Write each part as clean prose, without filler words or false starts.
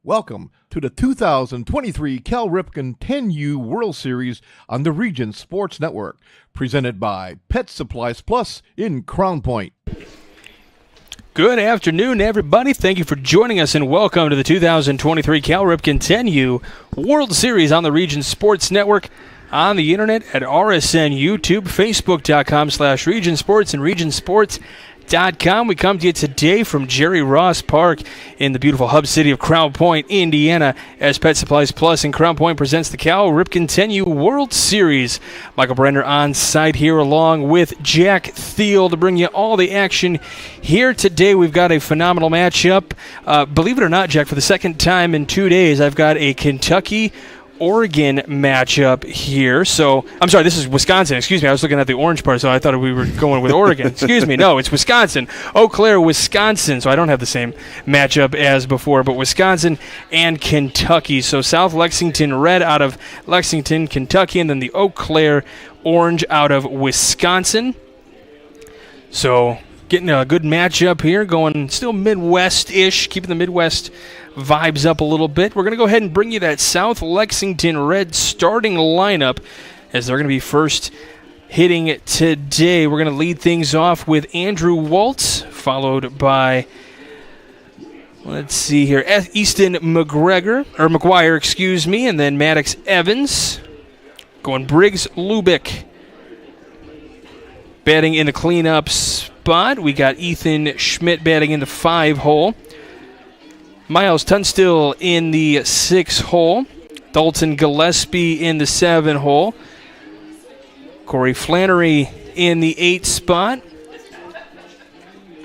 Welcome to the 2023 Cal Ripken 10U World Series on the Region Sports Network, presented by Pet Supplies Plus in Crown Point. Good afternoon, everybody. Thank you for joining us, and welcome to the 2023 Cal Ripken 10U World Series on the Region Sports Network, on the internet at RSN YouTube, Facebook.com/Region Sports, and RegionSports.com. We come to you today from Jerry Ross Park in the beautiful hub city of Crown Point, Indiana, as Pet Supplies Plus in Crown Point presents the Cal Ripken 10U World Series. Michael Brenner on site here along with Jack Thiel to bring you all the action here today. We've got a phenomenal matchup. Believe it or not, Jack, for the second time in 2 days, I've got a Kentucky-Oregon matchup here. So, I'm sorry, this is Wisconsin. Excuse me, I was looking at the orange part, so I thought we were going with Oregon. Excuse me, no, it's Wisconsin. Eau Claire, Wisconsin. So I don't have the same matchup as before, but Wisconsin and Kentucky. So South Lexington red out of Lexington, Kentucky, and then the Eau Claire orange out of Wisconsin. So getting a good matchup here, going still Midwest-ish, keeping the Midwest vibes up a little bit. We're going to go ahead and bring you that South Lexington red starting lineup as they're going to be first hitting today. We're going to lead things off with Andrew Waltz, followed by, let's see here, Easton McGuire, excuse me, and then Maddox Evans. Going Briggs Lubick. Batting in the cleanup spot, we got Ethan Schmidt batting in the 5-hole. Miles Tunstill in the 6-hole. Dalton Gillespie in the 7-hole. Corey Flannery in the 8 spot.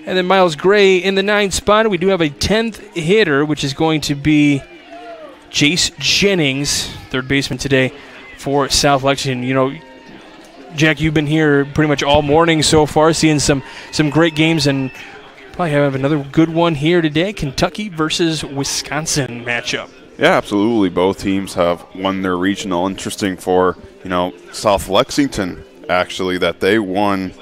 And then Miles Gray in the 9 spot. We do have a 10th hitter, which is going to be Jace Jennings, third baseman today for South Lexington. You know, Jack, you've been here pretty much all morning so far, seeing some great games, and probably have another good one here today. Kentucky versus Wisconsin matchup. Yeah, absolutely. Both teams have won their regional. Interesting for, South Lexington, actually, that they won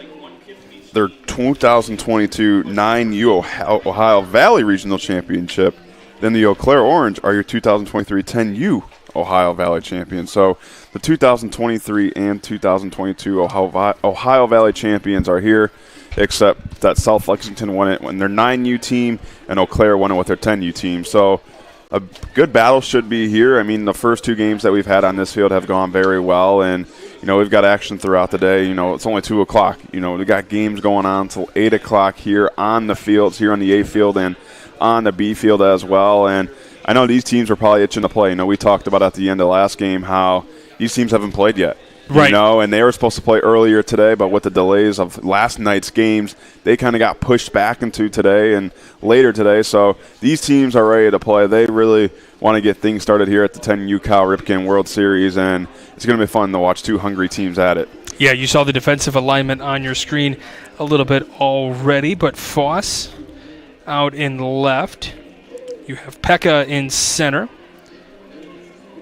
their 2022 9U Ohio Valley Regional Championship. Then the Eau Claire Orange are your 2023 10U Ohio Valley champions. So the 2023 and 2022 Ohio Valley champions are here, except that South Lexington won it when their 9U team and Eau Claire won it with their 10U team. So a good battle should be here. I mean, the first 2 games that we've had on this field have gone very well, and, we've got action throughout the day. It's only 2 o'clock. We got games going on until 8 o'clock here on the fields, here on the A field and on the B field as well. And I know these teams are probably itching to play. We talked about at the end of last game how these teams haven't played yet. Right. And they were supposed to play earlier today, but with the delays of last night's games, they kind of got pushed back into today and later today. So these teams are ready to play. They really want to get things started here at the 10U Cal Ripken World Series, and it's going to be fun to watch 2 hungry teams at it. Yeah, you saw the defensive alignment on your screen a little bit already, but Foss out in left. You have Pekka in center.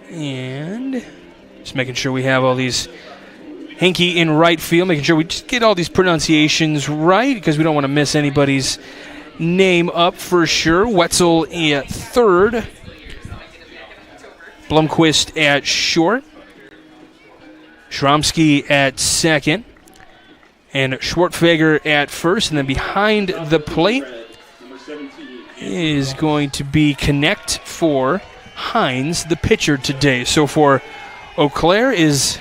And just making sure we have all these. Henke in right field, making sure we just get all these pronunciations right because we don't want to miss anybody's name up for sure. Wetzel at third. Blomquist at short. Shromsky at second. And Schwartfager at first. And then behind the plate is going to be Connect for Hines, the pitcher today. So for Eau Claire is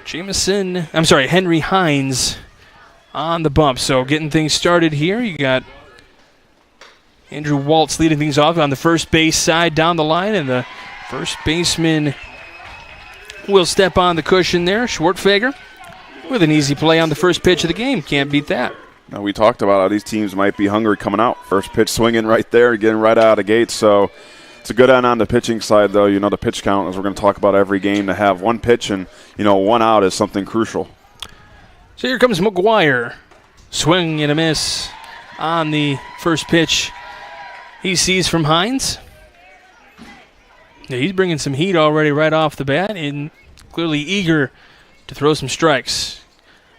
Henry Hines on the bump. So getting things started here, you got Andrew Waltz leading things off on the first base side down the line, and the first baseman will step on the cushion there. Schwartfager with an easy play on the first pitch of the game. Can't beat that. Now, we talked about how these teams might be hungry coming out. First pitch swinging right there, getting right out of the gate. So It's a good end on the pitching side, though. You know, the pitch count, as we're going to talk about every game, to have one pitch and, you know, one out is something crucial. So here comes McGuire. Swing and a miss on the first pitch he sees from Hines. Yeah, he's bringing some heat already right off the bat and clearly eager to throw some strikes.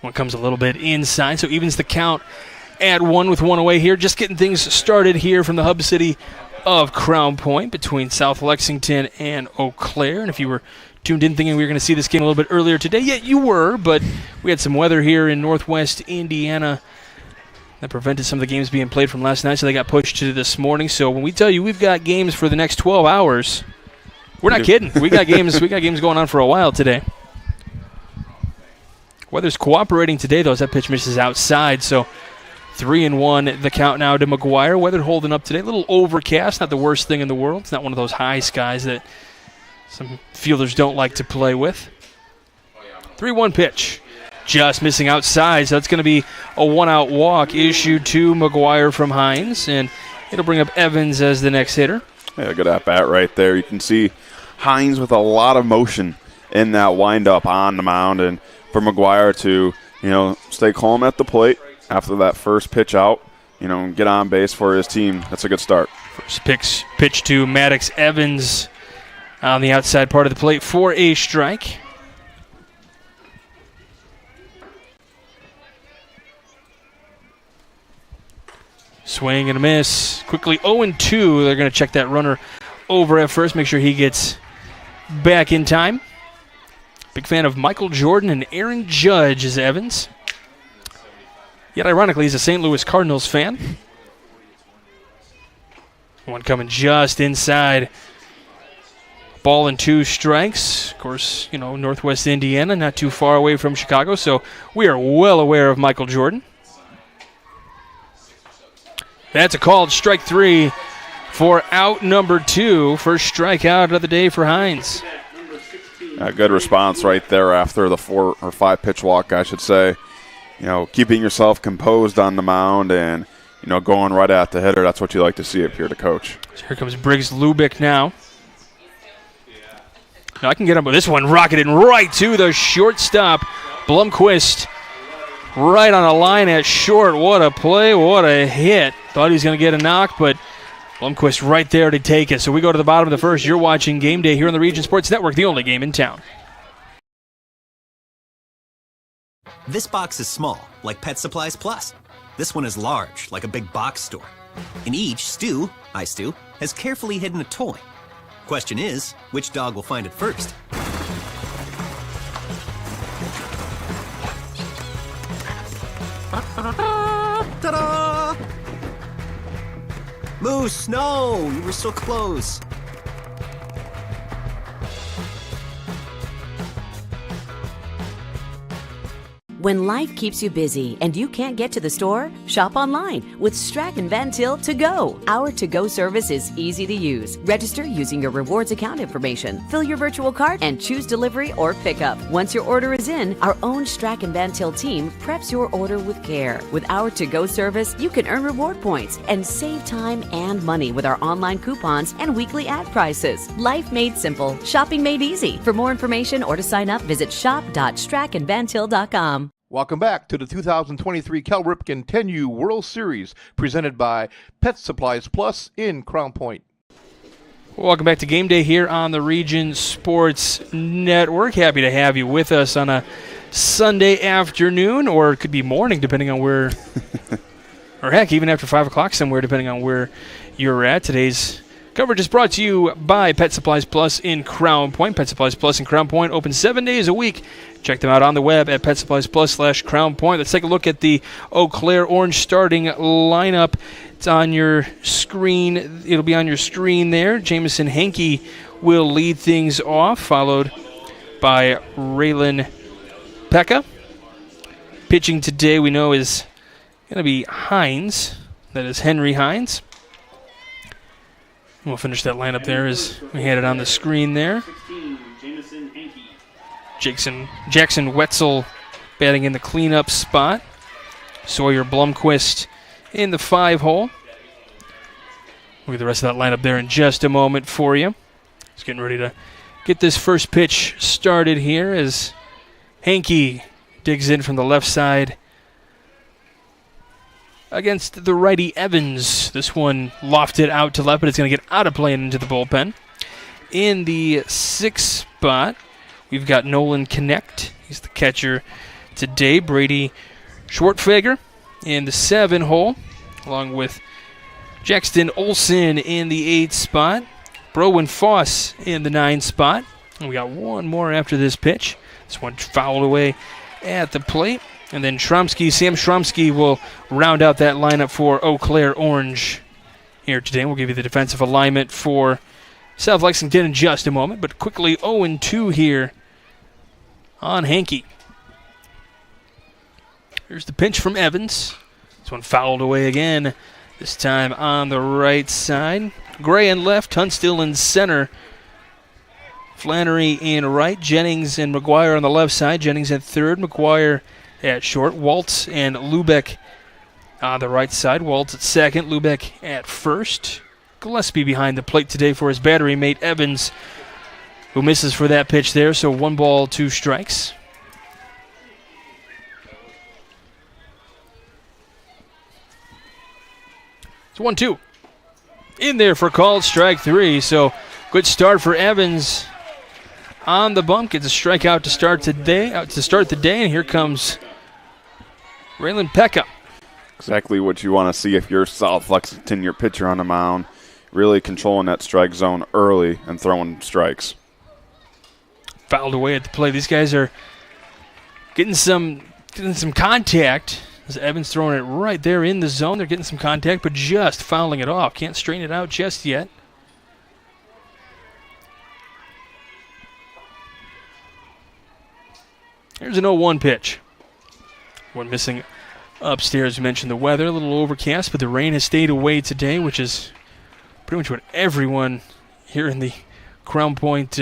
One comes a little bit inside, so evens the count at 1 with 1 away here. Just getting things started here from the hub city of Crown Point between South Lexington and Eau Claire. And if you were tuned in thinking we were going to see this game a little bit earlier today, yeah, you were, but we had some weather here in northwest Indiana that prevented some of the games being played from last night, so they got pushed to this morning. So when we tell you we've got games for the next 12 hours, we're not kidding. We got games going on for a while today. Weather's cooperating today, though, as that pitch misses outside, so 3-1 the count now to McGuire. Weather holding up today. A little overcast, not the worst thing in the world. It's not one of those high skies that some fielders don't like to play with. 3-1 pitch. Just missing outside, so that's going to be a one-out walk issued to McGuire from Hines, and it'll bring up Evans as the next hitter. Yeah, good at-bat right there. You can see Hines with a lot of motion in that windup on the mound, and for McGuire to, you know, stay calm at the plate after that first pitch out, you know, get on base for his team. That's a good start. First pitch to Maddox Evans on the outside part of the plate for a strike. Swing and a miss. Quickly 0-2. They're going to check that runner over at first, make sure he gets back in time. Big fan of Michael Jordan and Aaron Judge is Evans. Yet ironically, he's a St. Louis Cardinals fan. One coming just inside. Ball and 2 strikes. Of course, you know, Northwest Indiana, not too far away from Chicago, so we are well aware of Michael Jordan. That's a called strike 3 for out number 2. First strikeout of the day for Hines. A good response right there after the 4 or 5 pitch walk, I should say. You know, keeping yourself composed on the mound and, you know, going right at the hitter. That's what you like to see if you're the coach. So here comes Briggs Lubick now. Now I can get him, but this one rocketed right to the shortstop. Blomquist right on a line at short. What a play, what a hit. Thought he was going to get a knock, but Blomquist right there to take it. So we go to the bottom of the first. You're watching Game Day here on the Region Sports Network, the only game in town. This box is small, like Pet Supplies Plus. This one is large, like a big box store. In each, Stu has carefully hidden a toy. Question is, which dog will find it first? Ta-da! Moose, no! You were so close. When life keeps you busy and you can't get to the store, shop online with Strack & Van Til To Go. Our to-go service is easy to use. Register using your rewards account information, fill your virtual card, and choose delivery or pickup. Once your order is in, our own Strack & Van Til team preps your order with care. With our to-go service, you can earn reward points and save time and money with our online coupons and weekly ad prices. Life made simple, shopping made easy. For more information or to sign up, visit shop.strackandvantil.com. Welcome back to the 2023 Cal Ripken 10U World Series, presented by Pet Supplies Plus in Crown Point. Welcome back to Game Day here on the Region Sports Network. Happy to have you with us on a Sunday afternoon, or it could be morning, depending on where, or heck, even after 5 o'clock somewhere, depending on where you're at. Today's coverage is brought to you by Pet Supplies Plus in Crown Point. Pet Supplies Plus in Crown Point, open 7 days a week. Check them out on the web at PetSuppliesPlus/Crown Point. Let's take a look at the Eau Claire Orange starting lineup. It's on your screen. It'll be on your screen there. Jamison Hankey will lead things off, followed by Raylan Pekka. Pitching today we know is going to be Hines. That is Henry Hines. We'll finish that lineup there as we had it on the screen there. Jackson Wetzel batting in the cleanup spot. Sawyer Blomquist in the 5 hole. We'll get the rest of that lineup there in just a moment for you. Just getting ready to get this first pitch started here as Hankey digs in from the left side against the righty Evans. This one lofted out to left, but it's going to get out of play and into the bullpen. In the 6th spot, we've got Nolan Connect. He's the catcher today. Brady Schwartfager in the 7 hole, along with Jackson Olsen in the 8th spot. Browen Foss in the 9th spot. And we got one more after this pitch. This one fouled away at the plate. And then Sam Shromsky will round out that lineup for Eau Claire Orange here today. We'll give you the defensive alignment for South Lexington in just a moment. But quickly 0-2 here on Hankey. Here's the pitch from Evans. This one fouled away again. This time on the right side. Gray in left, Tunstall in center. Flannery in right, Jennings and McGuire on the left side. Jennings at third, McGuire at short. Waltz and Lubeck on the right side. Waltz at second, Lubeck at first. Gillespie behind the plate today for his battery mate Evans, who misses for that pitch there, so 1 ball, 2 strikes. It's 1-2. In there for called strike 3, so good start for Evans on the bump. Gets a strikeout to start the day, and here comes Raylan Pekka. Exactly what you want to see if you're South Lexington, your pitcher on the mound, really controlling that strike zone early and throwing strikes. Fouled away at the plate. These guys are getting some contact. As Evans throwing it right there in the zone. They're getting some contact, but just fouling it off. Can't straighten it out just yet. Here's an 0-1 pitch. One missing upstairs. We mentioned the weather, a little overcast, but the rain has stayed away today, which is pretty much what everyone here in the Crown Point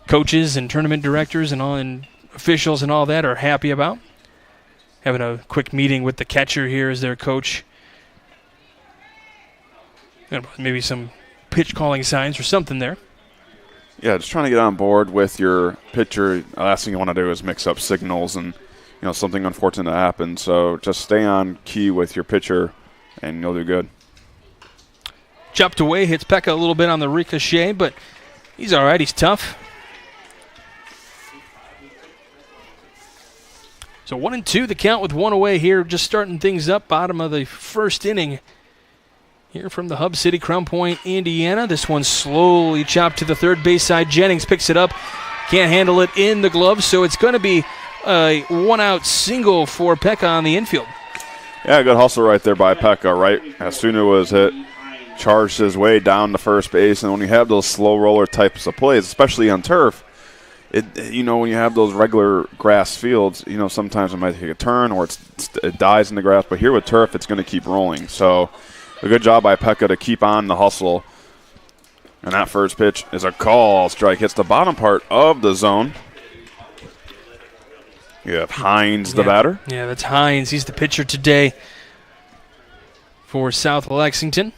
coaches and tournament directors and all and officials and all that are happy about. Having a quick meeting with the catcher here as their coach. Maybe some pitch calling signs or something there. Yeah, just trying to get on board with your pitcher. The last thing you want to do is mix up signals and something unfortunate happens. So just stay on key with your pitcher and you'll do good. Chopped away, hits Pekka a little bit on the ricochet, but he's all right. He's tough. So 1-2, the count with 1 away here, just starting things up, bottom of the first inning here from the Hub City, Crown Point, Indiana. This one slowly chopped to the third base side. Jennings picks it up, can't handle it in the glove, so it's going to be a 1-out single for Pekka on the infield. Yeah, good hustle right there by Pekka, right? As soon as it was hit, charged his way down to first base, and when you have those slow roller types of plays, especially on turf, when you have those regular grass fields, sometimes it might take a turn or it dies in the grass. But here with turf, it's going to keep rolling. So a good job by Pekka to keep on the hustle. And that first pitch is a call. Strike hits the bottom part of the zone. You have Hines, the batter. Yeah, that's Hines. He's the pitcher today for South Lexington.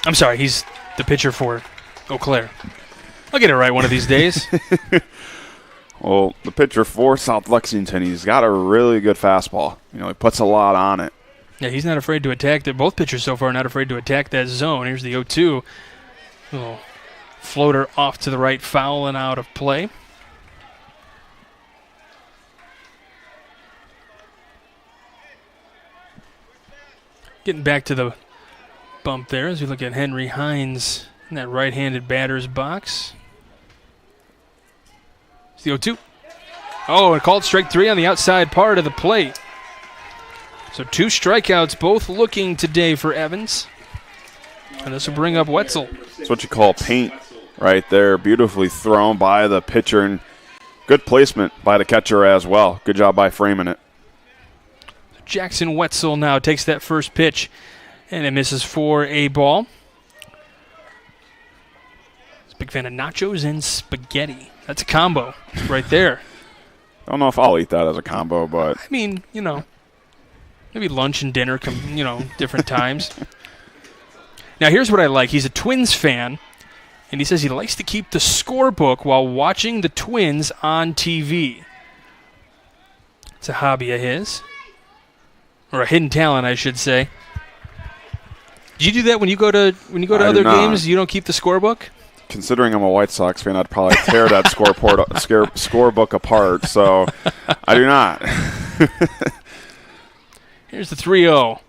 I'm sorry, he's the pitcher for Eau Claire. I'll get it right one of these days. Well, the pitcher for South Lexington, he's got a really good fastball. He puts a lot on it. Yeah, he's not afraid to attack. Both pitchers so far are not afraid to attack that zone. Here's the 0-2. Little floater off to the right, foul and out of play. Getting back to the bump there as we look at Henry Hines in that right-handed batter's box. It's the 0-2. Oh, and called strike 3 on the outside part of the plate. So 2 strikeouts, both looking today for Evans. And this will bring up Wetzel. It's what you call paint right there. Beautifully thrown by the pitcher and good placement by the catcher as well. Good job by framing it. Jackson Wetzel now takes that first pitch. And it misses for a ball. He's a big fan of nachos and spaghetti. That's a combo right there. Don't know if I'll eat that as a combo, but I mean, maybe lunch and dinner different times. Now, here's what I like. He's a Twins fan, and he says he likes to keep the scorebook while watching the Twins on TV. It's a hobby of his. Or a hidden talent, I should say. Do you do that when you go to other games? You don't keep the scorebook? Considering I'm a White Sox fan, I'd probably tear that scorebook apart, so I do not. Here's the 3-0.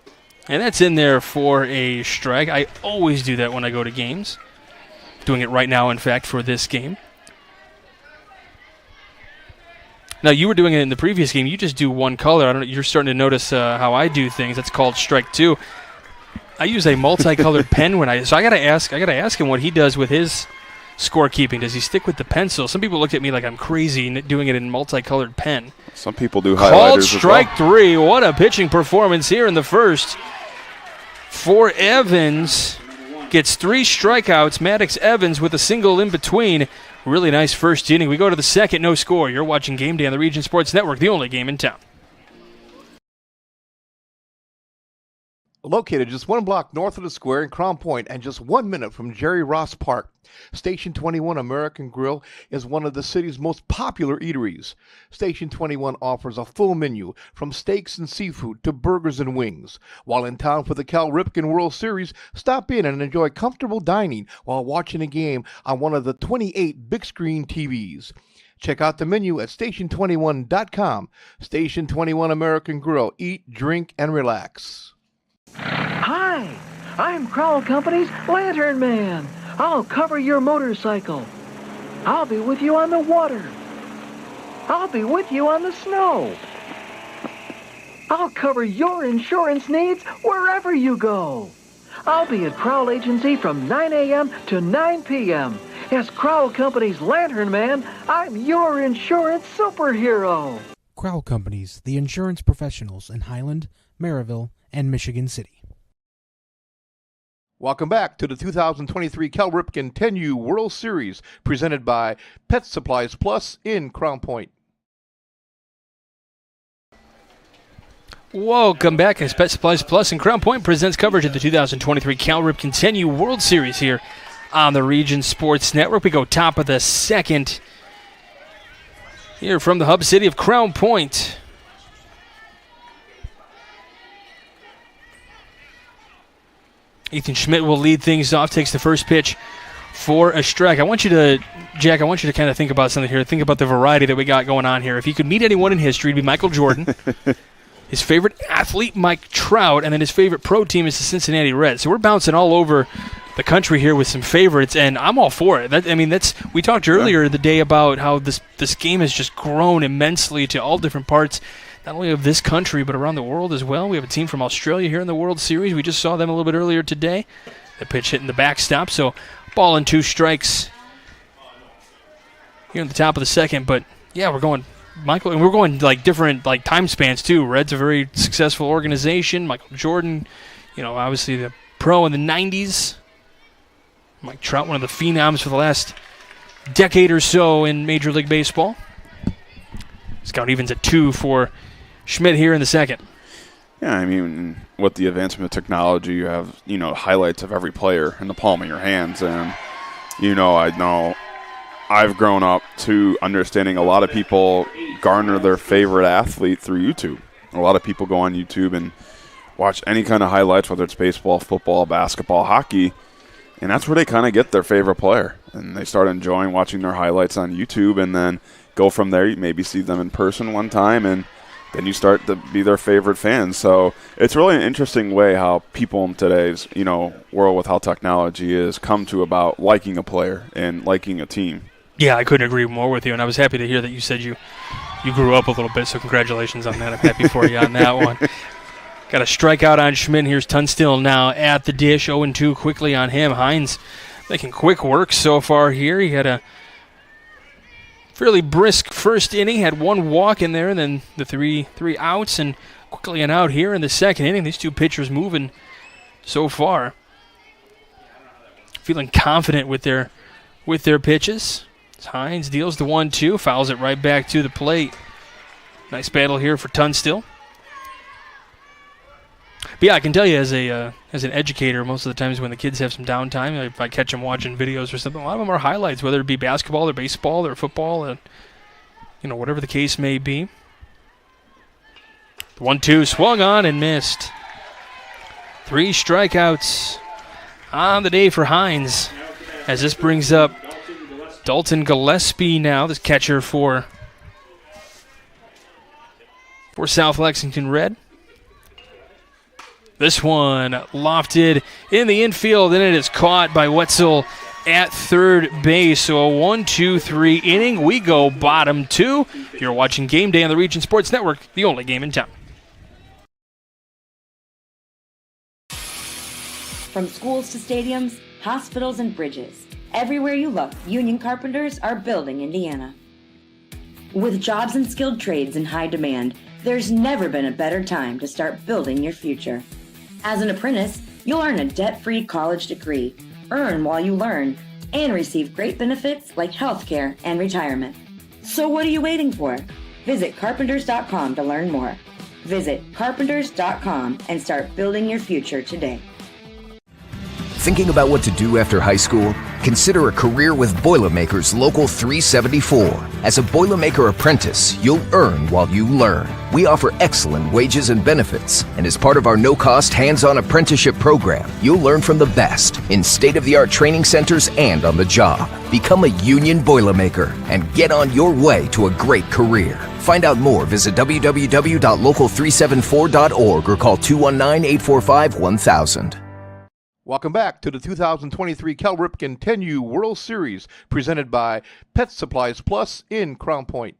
And that's in there for a strike. I always do that when I go to games. Doing it right now, in fact, for this game. Now, you were doing it in the previous game. You just do one color. I don't know. You're starting to notice how I do things. That's called strike 2. I use a multicolored pen so I gotta ask him what he does with his scorekeeping. Does he stick with the pencil? Some people look at me like I'm crazy doing it in multicolored pen. Some people do highlighters. Called strike 3. What a pitching performance here in the first. For Evans, gets 3 strikeouts. Maddox Evans with a single in between. Really nice first inning. We go to the second, no score. You're watching Game Day on the Region Sports Network, the only game in town. Located just 1 block north of the square in Crown Point and just 1 minute from Jerry Ross Park, Station 21 American Grill is one of the city's most popular eateries. Station 21 offers a full menu from steaks and seafood to burgers and wings. While in town for the Cal Ripken World Series, stop in and enjoy comfortable dining while watching a game on one of the 28 big screen TVs. Check out the menu at station21.com. Station 21 American Grill. Eat, drink, and relax. Hi, I'm Crowell Company's Lantern Man. I'll cover your motorcycle. I'll be with you on the water. I'll be with you on the snow. I'll cover your insurance needs wherever you go. I'll be at Crowell Agency from 9 a.m. to 9 p.m. As Crowell Company's Lantern Man, I'm your insurance superhero. Crowell Companies, the insurance professionals in Highland, Maryville, and Michigan City. Welcome back to the 2023 Cal Ripken 10U World Series, presented by Pet Supplies Plus in Crown Point. Welcome back as Pet Supplies Plus in Crown Point presents coverage of the 2023 Cal Ripken 10U World Series here on the Region Sports Network. We go top of the second here from the hub city of Crown Point. Ethan Schmidt will lead things off, takes the first pitch for a strike. Jack, I want you to kind of think about something here. Think about the variety that we got going on here. If you could meet anyone in history, it'd be Michael Jordan. His favorite athlete, Mike Trout, and then his favorite pro team is the Cincinnati Reds. So we're bouncing all over the country here with some favorites, and I'm all for it. We talked earlier the day about how this game has just grown immensely to all different parts, not only of this country, but around the world as well. We have a team from Australia here in the World Series. We just saw them a little bit earlier today. The pitch hitting the backstop, so ball and 2 strikes here in the top of the second. But, yeah, we're going Michael, and we're going like different like time spans too. Red's a very successful organization. Michael Jordan, obviously the pro in the 90s. Mike Trout, one of the phenoms for the last decade or so in Major League Baseball. Scout evens at 2 for Schmidt here in the second. Yeah, I mean, with the advancement of technology, you have, highlights of every player in the palm of your hands. And, I know I've grown up to understanding a lot of people garner their favorite athlete through YouTube. A lot of people go on YouTube and watch any kind of highlights, whether it's baseball, football, basketball, hockey, and that's where they kind of get their favorite player. And they start enjoying watching their highlights on YouTube, and then go from there. You maybe see them in person one time, and then you start to be their favorite fans. So it's really an interesting way how people in today's, world with how technology is come to about liking a player and liking a team. Yeah, I couldn't agree more with you, and I was happy to hear that you said you grew up a little bit, so congratulations on that. I'm happy for you on that one. Got a strikeout on Schmidt. Here's Tunstall now at the dish. 0-2 quickly on him. Hines making quick work so far here. He had a fairly brisk first inning, had 1 walk in there, and then the three outs, and quickly an out here in the second inning. These 2 pitchers moving so far. Feeling confident with their pitches. Hines deals the 1-2, fouls it right back to the plate. Nice battle here for Tunstall. But yeah, I can tell you as an educator, most of the times when the kids have some downtime, if I catch them watching videos or something, a lot of them are highlights, whether it be basketball or baseball or football, and whatever the case may be. The 1-2 swung on and missed. 3 strikeouts on the day for Hines, as this brings up Dalton Gillespie now, this catcher for South Lexington Red. This one lofted in the infield, and it is caught by Wetzel at third base. So a 1-2-3 inning. We go bottom 2. You're watching Game Day on the Region Sports Network, the only game in town. From schools to stadiums, hospitals and bridges, everywhere you look, union carpenters are building Indiana. With jobs and skilled trades in high demand, there's never been a better time to start building your future. As an apprentice, you'll earn a debt-free college degree, earn while you learn, and receive great benefits like healthcare and retirement. So what are you waiting for? Visit carpenters.com to learn more. Visit carpenters.com and start building your future today. Thinking about what to do after high school? Consider a career with Boilermakers Local 374. As a Boilermaker apprentice, you'll earn while you learn. We offer excellent wages and benefits, and as part of our no-cost hands-on apprenticeship program, you'll learn from the best in state-of-the-art training centers and on the job. Become a union Boilermaker and get on your way to a great career. Find out more, visit www.local374.org or call 219-845-1000. Welcome back to the 2023 Cal Ripken 10U World Series, presented by Pet Supplies Plus in Crown Point.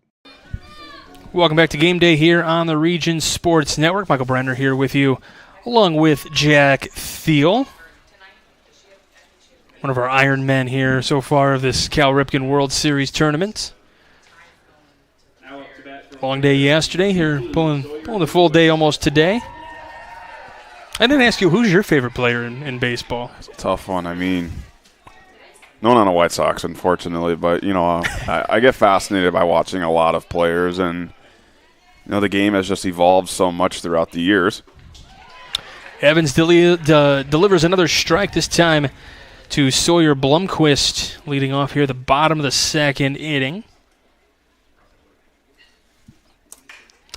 Welcome back to Game Day here on the Region Sports Network. Michael Brenner here with you, along with Jack Thiel, one of our Iron Men here so far of this Cal Ripken World Series tournament. Long day yesterday, here pulling the full day almost today. I didn't ask you, who's your favorite player in baseball? It's a tough one. I mean, no one on the White Sox, unfortunately, but, I get fascinated by watching a lot of players, and, the game has just evolved so much throughout the years. Evans delivers another strike, this time to Sawyer Blumquist, leading off here the bottom of the second inning.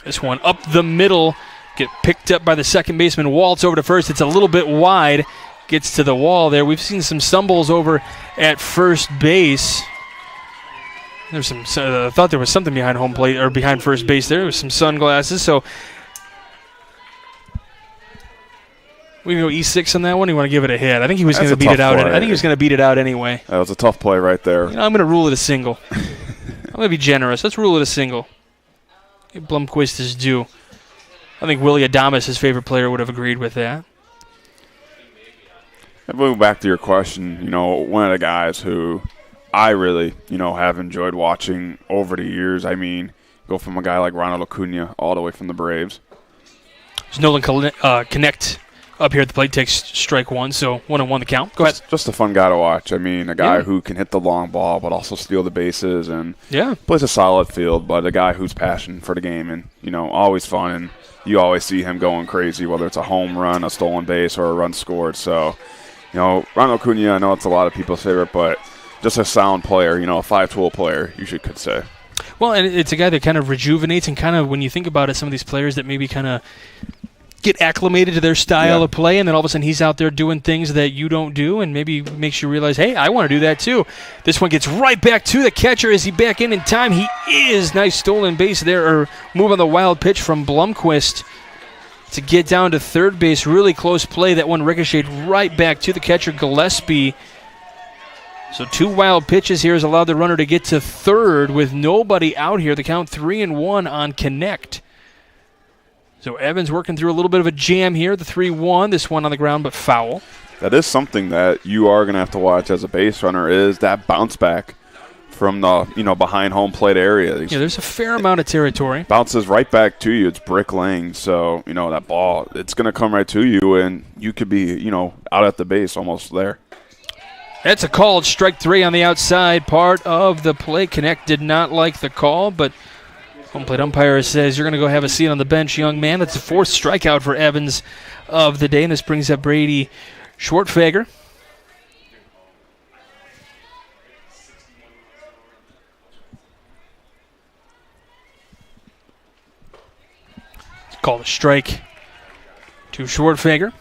This one up the middle. Get picked up by the second baseman, waltz over to first. It's a little bit wide, gets to the wall there. We've seen some stumbles over at first base. There's some. I thought there was something behind home plate or behind first base there. There was some sunglasses. So we can go E6 on that one. You want to give it a hit? I think he was going to beat it out. I think he was going to beat it out anyway. That was a tough play right there. I'm going to rule it a single. I'm going to be generous. Let's rule it a single. Give Blumquist his due. I think Willie Adames, his favorite player, would have agreed with that. Moving back to your question, one of the guys who I really, have enjoyed watching over the years. I mean, go from a guy like Ronald Acuna all the way from the Braves. There's Nolan Connect up here at the plate, takes strike one, so 1-1 the count. Go ahead. Just a fun guy to watch. I mean, a guy who can hit the long ball but also steal the bases and plays a solid field, but a guy who's passionate for the game and, always fun, and you always see him going crazy, whether it's a home run, a stolen base, or a run scored. So, Ronald Acuna, I know it's a lot of people's favorite, but just a sound player, a five-tool player, could say. Well, and it's a guy that kind of rejuvenates, and kind of, when you think about it, some of these players that maybe kind of get acclimated to their style of play, and then all of a sudden he's out there doing things that you don't do, and maybe makes you realize, hey, I want to do that too. This one gets right back to the catcher. Is he back in time? He is. Nice stolen base there, or move on the wild pitch from Blumquist to get down to third base. Really close play. That one ricocheted right back to the catcher, Gillespie. So 2 wild pitches here has allowed the runner to get to third with nobody out here. The count 3-1 on Connect. So Evans working through a little bit of a jam here. The 3-1, this one on the ground but foul. That is something that you are going to have to watch as a base runner, is that bounce back from the behind home plate area. Yeah, there's a fair amount of territory. Bounces right back to you. It's brick lane, so that ball, it's going to come right to you, and you could be out at the base almost there. That's a called strike 3 on the outside part of the plate. Connect did not like the call, but Home plate umpire says, you're going to go have a seat on the bench, young man. That's the 4th strikeout for Evans of the day, and this brings up Brady Schwartfager. Called a strike to Schwartfager.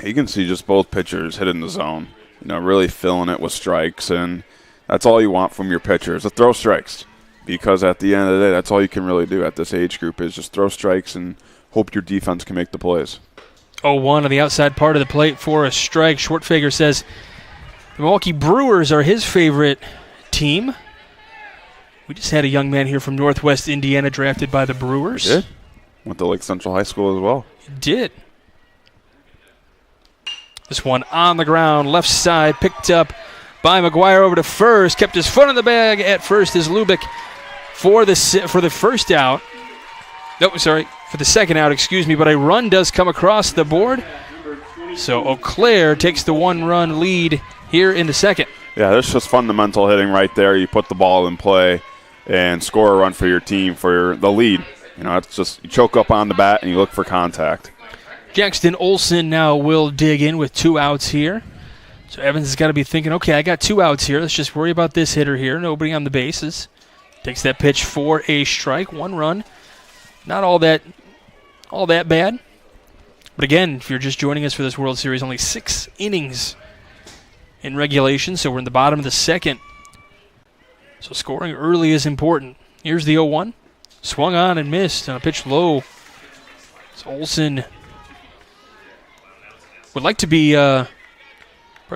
You can see just both pitchers hitting the zone, really filling it with strikes, and that's all you want from your pitchers, to throw strikes. Because at the end of the day, that's all you can really do at this age group is just throw strikes and hope your defense can make the plays. 0-1 on the outside part of the plate for a strike. Schwartfager says the Milwaukee Brewers are his favorite team. We just had a young man here from Northwest Indiana drafted by the Brewers. Did? Went to Lake Central High School as well. Did. This one on the ground, left side, picked up by McGuire over to first. Kept his foot on the bag at first is Lubick for the first out. No, sorry, for the second out, excuse me. But a run does come across the board. So Eau Claire takes the 1-run lead here in the second. Yeah, that's just fundamental hitting right there. You put the ball in play and score a run for your team for the lead. It's just you choke up on the bat and you look for contact. Jackson Olsen now will dig in with 2 outs here. So Evans has got to be thinking, okay, I got 2 outs here. Let's just worry about this hitter here. Nobody on the bases. Takes that pitch for a strike. 1 run. Not all that bad. But again, if you're just joining us for this World Series, only 6 innings in regulation. So we're in the bottom of the second. So scoring early is important. Here's the 0-1. Swung on and missed on a pitch low. So Olsen would like to be probably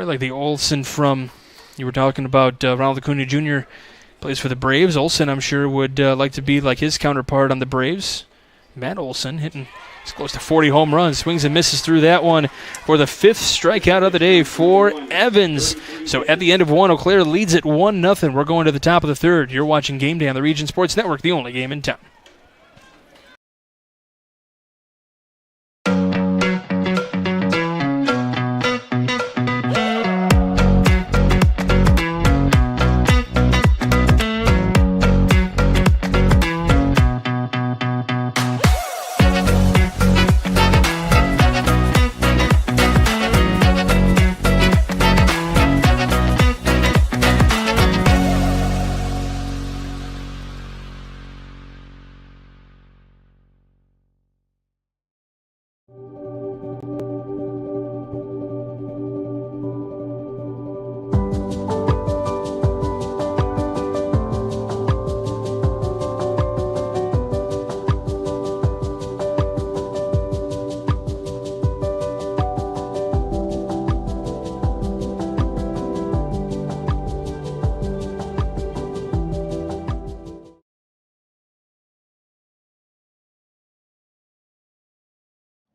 like the Olsen from, you were talking about Ronald Acuna Jr. plays for the Braves. Olsen, I'm sure, would like to be like his counterpart on the Braves. Matt Olsen hitting close to 40 home runs. Swings and misses through that one for the 5th strikeout of the day for Evans. So at the end of 1, Eau Claire leads it 1-0. We're going to the top of the 3rd. You're watching Game Day on the Region Sports Network, the only game in town.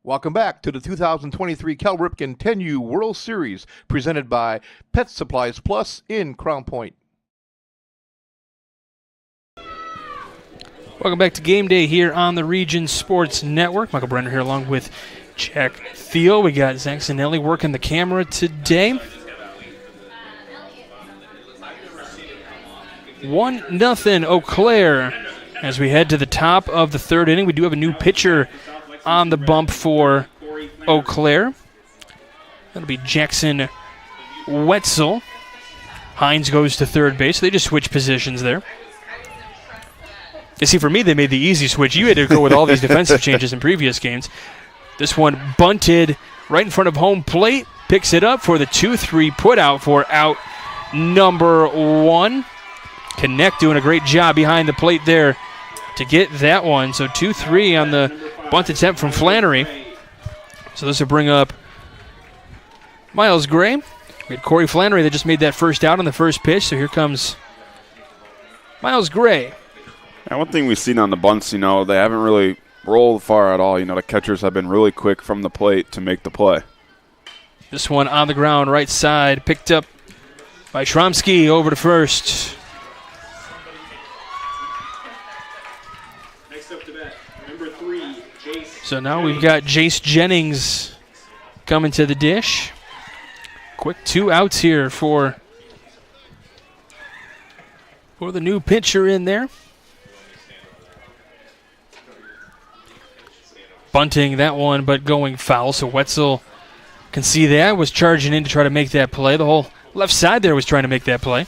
Welcome back to the 2023 Cal Ripken 10U World Series, presented by Pet Supplies Plus in Crown Point. Welcome back to Game Day here on the Region Sports Network. Michael Brenner here along with Jack Thiel. We got Zach Zanelli working the camera today. 1-0 Eau Claire as we head to the top of the 3rd inning. We do have a new pitcher on the bump for Eau Claire. That'll be Jackson Wetzel. Hines goes to 3rd base. They just switch positions there. You see, for me, they made the easy switch. You had to go with all these defensive changes in previous games. This one bunted right in front of home plate. Picks it up for the 2-3 put out for out number 1. Connect doing a great job behind the plate there to get that one. So 2-3 on the bunt attempt from Flannery. So this will bring up Miles Gray. We had Corey Flannery that just made that first out on the first pitch. So here comes Miles Gray. And one thing we've seen on the bunts, they haven't really rolled far at all. The catchers have been really quick from the plate to make the play. This one on the ground, right side, picked up by Shromsky over to first. So now we've got Jace Jennings coming to the dish. Quick 2 outs here for the new pitcher in there. bunting that one, but going foul. So Wetzel can see that, was charging in to try to make that play. The whole left side there was trying to make that play.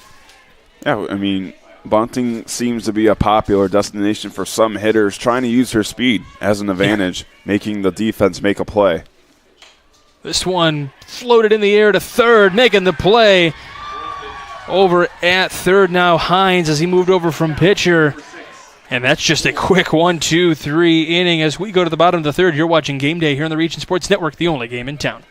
Yeah, I mean, bunting seems to be a popular destination for some hitters trying to use their speed as an advantage, making the defense make a play. This one floated in the air to third, making the play. Over at third now, Hines, as he moved over from pitcher. And that's just a quick 1-2-3 inning as we go to the bottom of the third. You're watching Game Day here on the Region Sports Network, the only game in town.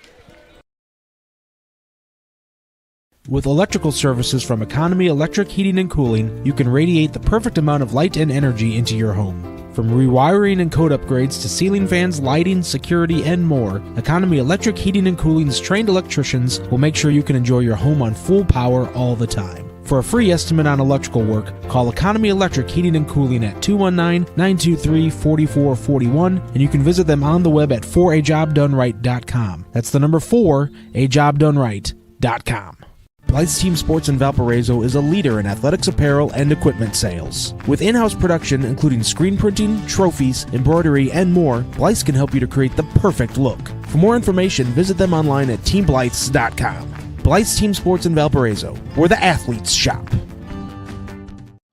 With electrical services from Economy Electric Heating and Cooling, you can radiate the perfect amount of light and energy into your home. From rewiring and code upgrades to ceiling fans, lighting, security, and more, Economy Electric Heating and Cooling's trained electricians will make sure you can enjoy your home on full power all the time. For a free estimate on electrical work, call Economy Electric Heating and Cooling at 219-923-4441, and you can visit them on the web at 4ajobdoneright.com. That's the number 4ajobdoneright.com. Blythe's Team Sports in Valparaiso is a leader in athletics apparel and equipment sales. With in-house production including screen printing, trophies, embroidery, and more, Blythe's can help you to create the perfect look. For more information, visit them online at teamblythes.com. Blythe's Team Sports in Valparaiso, where the athletes shop.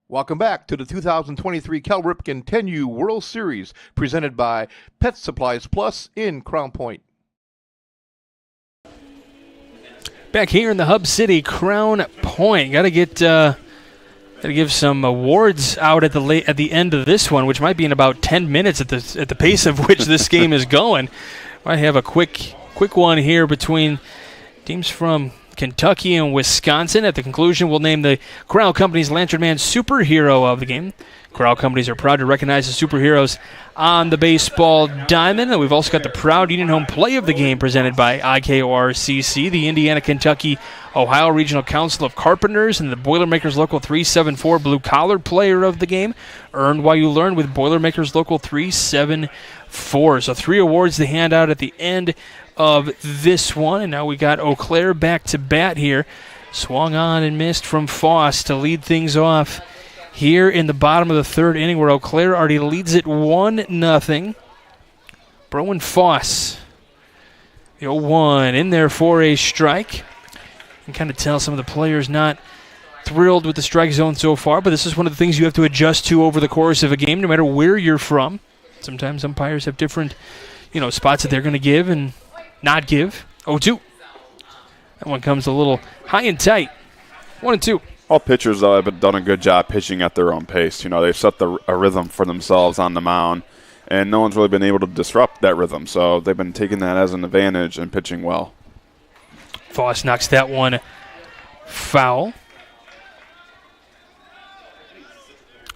Welcome back to the 2023 Cal Ripken 10U World Series, presented by Pet Supplies Plus in Crown Point. Back here in the Hub City, Crown Point. Got to give some awards out at the end of this one, which might be in about 10 minutes at the pace of which this game is going. Might have a quick one here between teams from Kentucky and Wisconsin. At the conclusion, we'll name the Corral Company's Lantern Man superhero of the game. Corral Companies are proud to recognize the superheroes on the baseball diamond. And we've also got the proud Union Home Play of the Game presented by IKORCC, the Indiana-Kentucky Ohio Regional Council of Carpenters, and the Boilermakers Local 374 Blue Collar Player of the Game. Earn while you learn with Boilermakers Local 374. So 3 awards to hand out at the end of this one. And now we got Eau Claire back to bat here. Swung on and missed from Foss to lead things off here in the bottom of the third inning, where Eau Claire already leads it 1-0. Browen Foss, the 0-1 in there for a strike. You can kind of tell some of the players not thrilled with the strike zone so far, but this is one of the things you have to adjust to over the course of a game, no matter where you're from. Sometimes umpires have different, spots that they're going to give and not give. 0-2. That one comes a little high and tight. 1-2. All pitchers, though, have done a good job pitching at their own pace. They've set a rhythm for themselves on the mound, and no one's really been able to disrupt that rhythm. So they've been taking that as an advantage and pitching well. Foss knocks that one foul.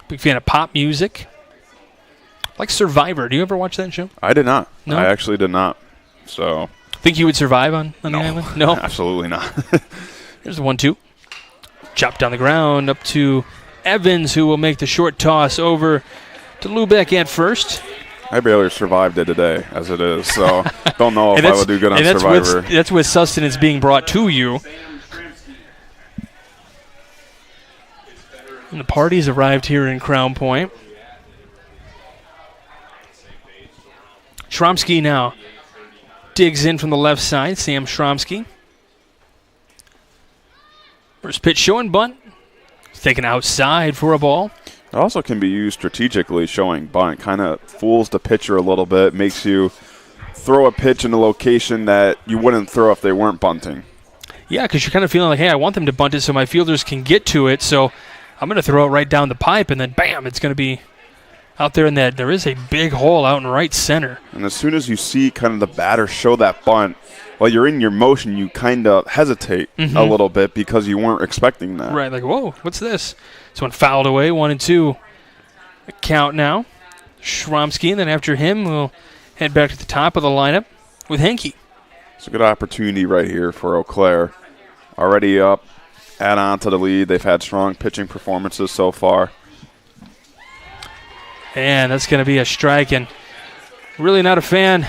Big fan of pop music. Like Survivor. Do you ever watch that show? I did not. No? I actually did not. So think you would survive on the island? No, absolutely not. Here's the 1-2. Chopped on the ground up to Evans, who will make the short toss over to Lubeck at first. I barely survived it today as it is, so don't know if I would do good on Survivor. That's with sustenance being brought to you. And the party's arrived here in Crown Point. Shromsky now digs in from the left side. Sam Shromsky. First pitch showing bunt. Taken outside for a ball. It also can be used strategically, showing bunt. Kind of fools the pitcher a little bit, makes you throw a pitch in a location that you wouldn't throw if they weren't bunting. Yeah, because you're kind of feeling like, hey, I want them to bunt it so my fielders can get to it, so I'm going to throw it right down the pipe, and then bam, it's going to be out there in that. There is a big hole out in right center. And as soon as you see kind of the batter show that bunt, while you're in your motion, you kind of hesitate a little bit because you weren't expecting that. Right, like, whoa, what's this? This one fouled away, 1-2. The count now. Shromsky, and then after him, we'll head back to the top of the lineup with Henke. It's a good opportunity right here for Eau Claire. Already up, add on to the lead. They've had strong pitching performances so far. And that's going to be a strike, and really not a fan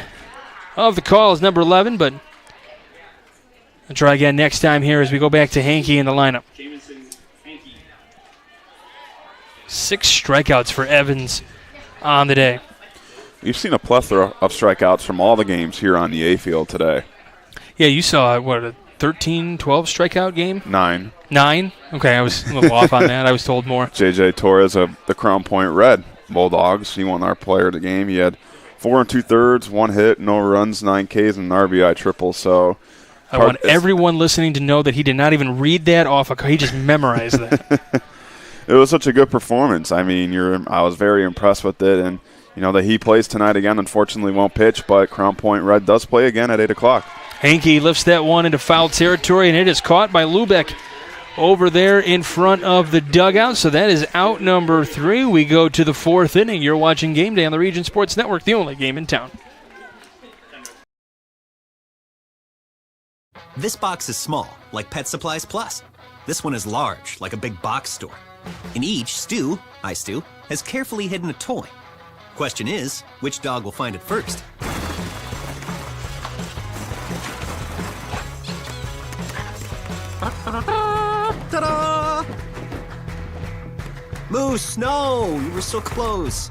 of the call as number 11, but I'll try again next time here as we go back to Henke in the lineup. 6 strikeouts for Evans on the day. You've seen a plethora of strikeouts from all the games here on the A field today. Yeah, you saw, a 13, 12 strikeout game? 9. 9? Okay, I was a little off on that. I was told more. J.J. Torres of the Crown Point Red Bulldogs, he won our player of the game. He had 4 2/3, 1 hit, no runs, 9 Ks, and an RBI triple. So I want everyone listening to know that he did not even read that off. He just memorized that. It was such a good performance. I mean, I was very impressed with it, and that he plays tonight again. Unfortunately, won't pitch, but Crown Point Red does play again at 8 o'clock. Hankey lifts that one into foul territory, and it is caught by Lubeck over there in front of the dugout. So that is out number 3. We go to the 4th inning. You're watching Game Day on the Region Sports Network, the only game in town. This box is small, like Pet Supplies Plus. This one is large, like a big box store. In each, Stu, has carefully hidden a toy. Question is, which dog will find it first? Ta-da! Moose, no! You were so close.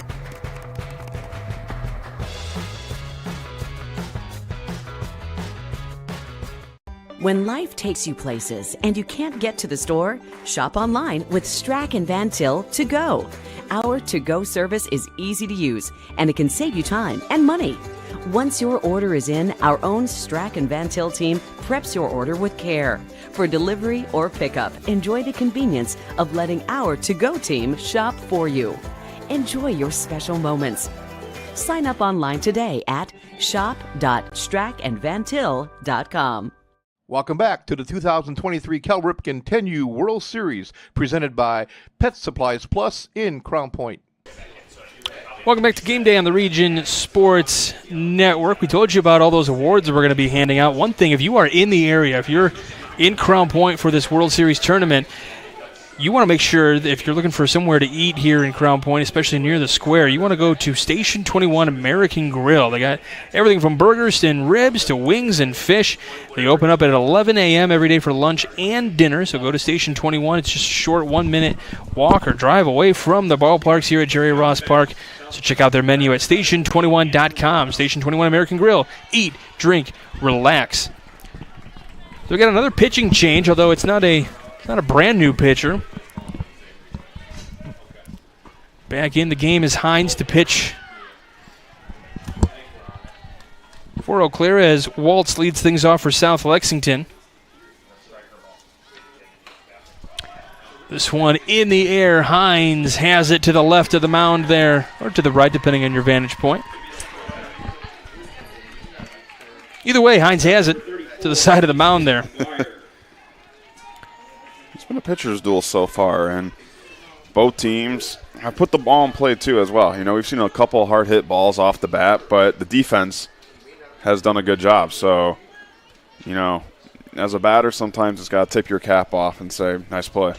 When life takes you places and you can't get to the store, shop online with Strack and Van Til to go. Our to-go service is easy to use, and it can save you time and money. Once your order is in, our own Strack and Van Til team preps your order with care. For delivery or pickup, enjoy the convenience of letting our to-go team shop for you. Enjoy your special moments. Sign up online today at shop.strackandvantil.com. Welcome back to the 2023 Cal Ripken 10U World Series, presented by Pet Supplies Plus in Crown Point. Welcome back to Game Day on the Region Sports Network. We told you about all those awards that we're going to be handing out. One thing, if you are in the area, if you're in Crown Point for this World Series tournament, you want to make sure that if you're looking for somewhere to eat here in Crown Point, especially near the square, you want to go to Station 21 American Grill. They got everything from burgers and ribs to wings and fish. They open up at 11 a.m. every day for lunch and dinner, so go to Station 21. It's just a short 1-minute walk or drive away from the ballparks here at Jerry Ross Park. So check out their menu at station21.com. Station 21 American Grill. Eat, drink, relax. So we got another pitching change, although it's not a brand new pitcher. Back in the game is Hines to pitch for Eau Claire as Waltz leads things off for South Lexington. This one in the air. Hines has it to the left of the mound there, or to the right, depending on your vantage point. Either way, Hines has it to the side of the mound there. It's been a pitcher's duel so far, and both teams have put the ball in play too as well. We've seen a couple hard hit balls off the bat, but the defense has done a good job. So, as a batter, sometimes it's got to tip your cap off and say, nice play.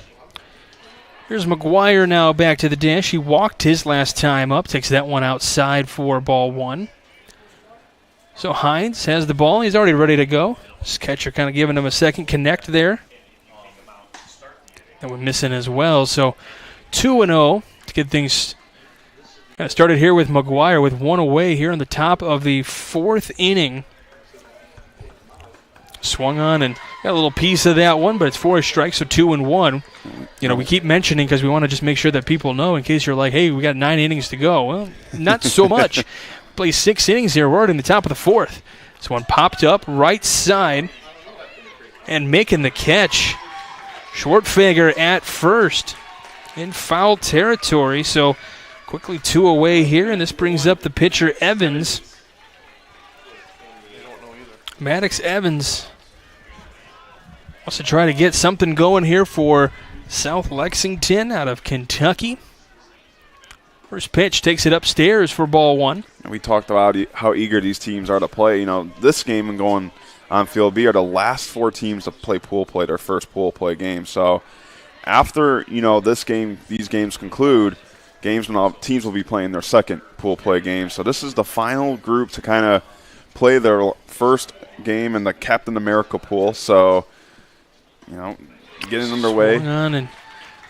Here's McGuire now back to the dish. He walked his last time up, takes that one outside for ball 1. So Hines has the ball. He's already ready to go. This catcher kind of giving him a second connect there. And we're missing as well. So 2-0 to get things kind of started here with McGuire with one away here in the top of the 4th inning. Swung on and got a little piece of that one, but it's 4 strikes, so 2-1. We keep mentioning because we want to just make sure that people know in case you're like, hey, we got 9 innings to go. Well, not so much. Play 6 innings here. We're already in the top of the 4th. This one popped up right side and making the catch. Short figure at first in foul territory. So quickly 2 away here, and this brings up the pitcher Evans. Maddox Evans wants to try to get something going here for South Lexington out of Kentucky. First pitch takes it upstairs for ball 1. And we talked about how eager these teams are to play. This game and going on Field B are the last 4 teams to play pool play, their first pool play game. So after, these games conclude, teams will be playing their second pool play game. So this is the final group to kind of play their first game in the Captain America pool. So, getting underway. Swung on and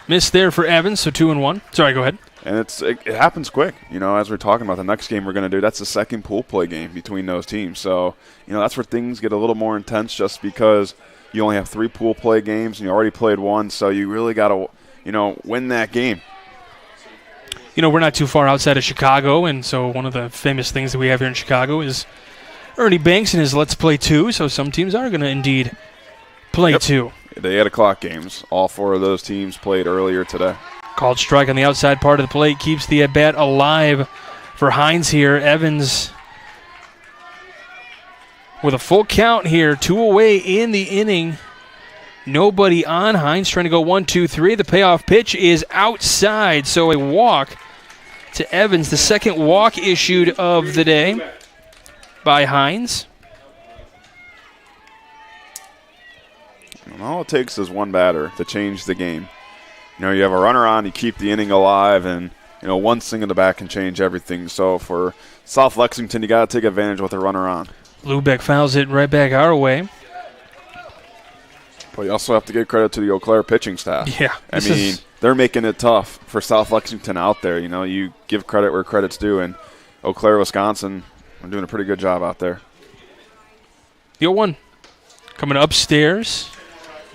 missed there for Evans, so 2-1. Sorry, go ahead. And it happens quick. As we're talking about the next game we're going to do, that's the second pool play game between those teams. So, that's where things get a little more intense just because you only have 3 pool play games and you already played 1. So you really got to, win that game. We're not too far outside of Chicago, and so one of the famous things that we have here in Chicago is Ernie Banks and his Let's Play 2. So some teams are going to indeed play 2. The 8 o'clock games. All 4 of those teams played earlier today. Called strike on the outside part of the plate keeps the at-bat alive for Hines here. Evans with a full count here, 2 away in the inning. Nobody on. Hines trying to go 1-2-3. The payoff pitch is outside, so a walk to Evans, the second walk issued of the day by Hines. And all it takes is one batter to change the game. You have a runner on, you keep the inning alive, and one swing in the back can change everything. So for South Lexington, you got to take advantage with a runner on. Lubeck fouls it right back our way. But you also have to give credit to the Eau Claire pitching staff. Yeah. They're making it tough for South Lexington out there. You give credit where credit's due, and Eau Claire, Wisconsin, are doing a pretty good job out there. The 0-1 coming upstairs.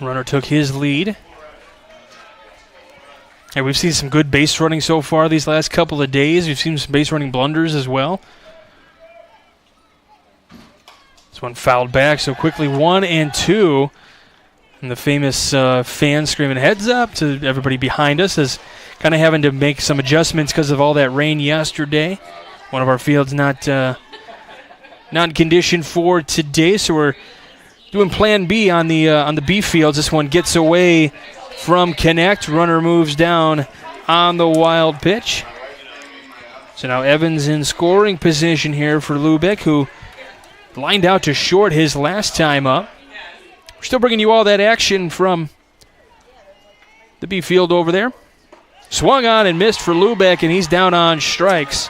Runner took his lead. And we've seen some good base running so far these last couple of days. We've seen some base running blunders as well. This one fouled back, so quickly 1-2. And the famous fan screaming heads up to everybody behind us is kind of having to make some adjustments because of all that rain yesterday. One of our fields not in condition for today, so we're doing plan B on the B fields. This one gets away from Connect. Runner moves down on the wild pitch. So now Evans in scoring position here for Lubeck, who lined out to short his last time up. We're still bringing you all that action from the B field over there. Swung on and missed for Lubeck, and he's down on strikes.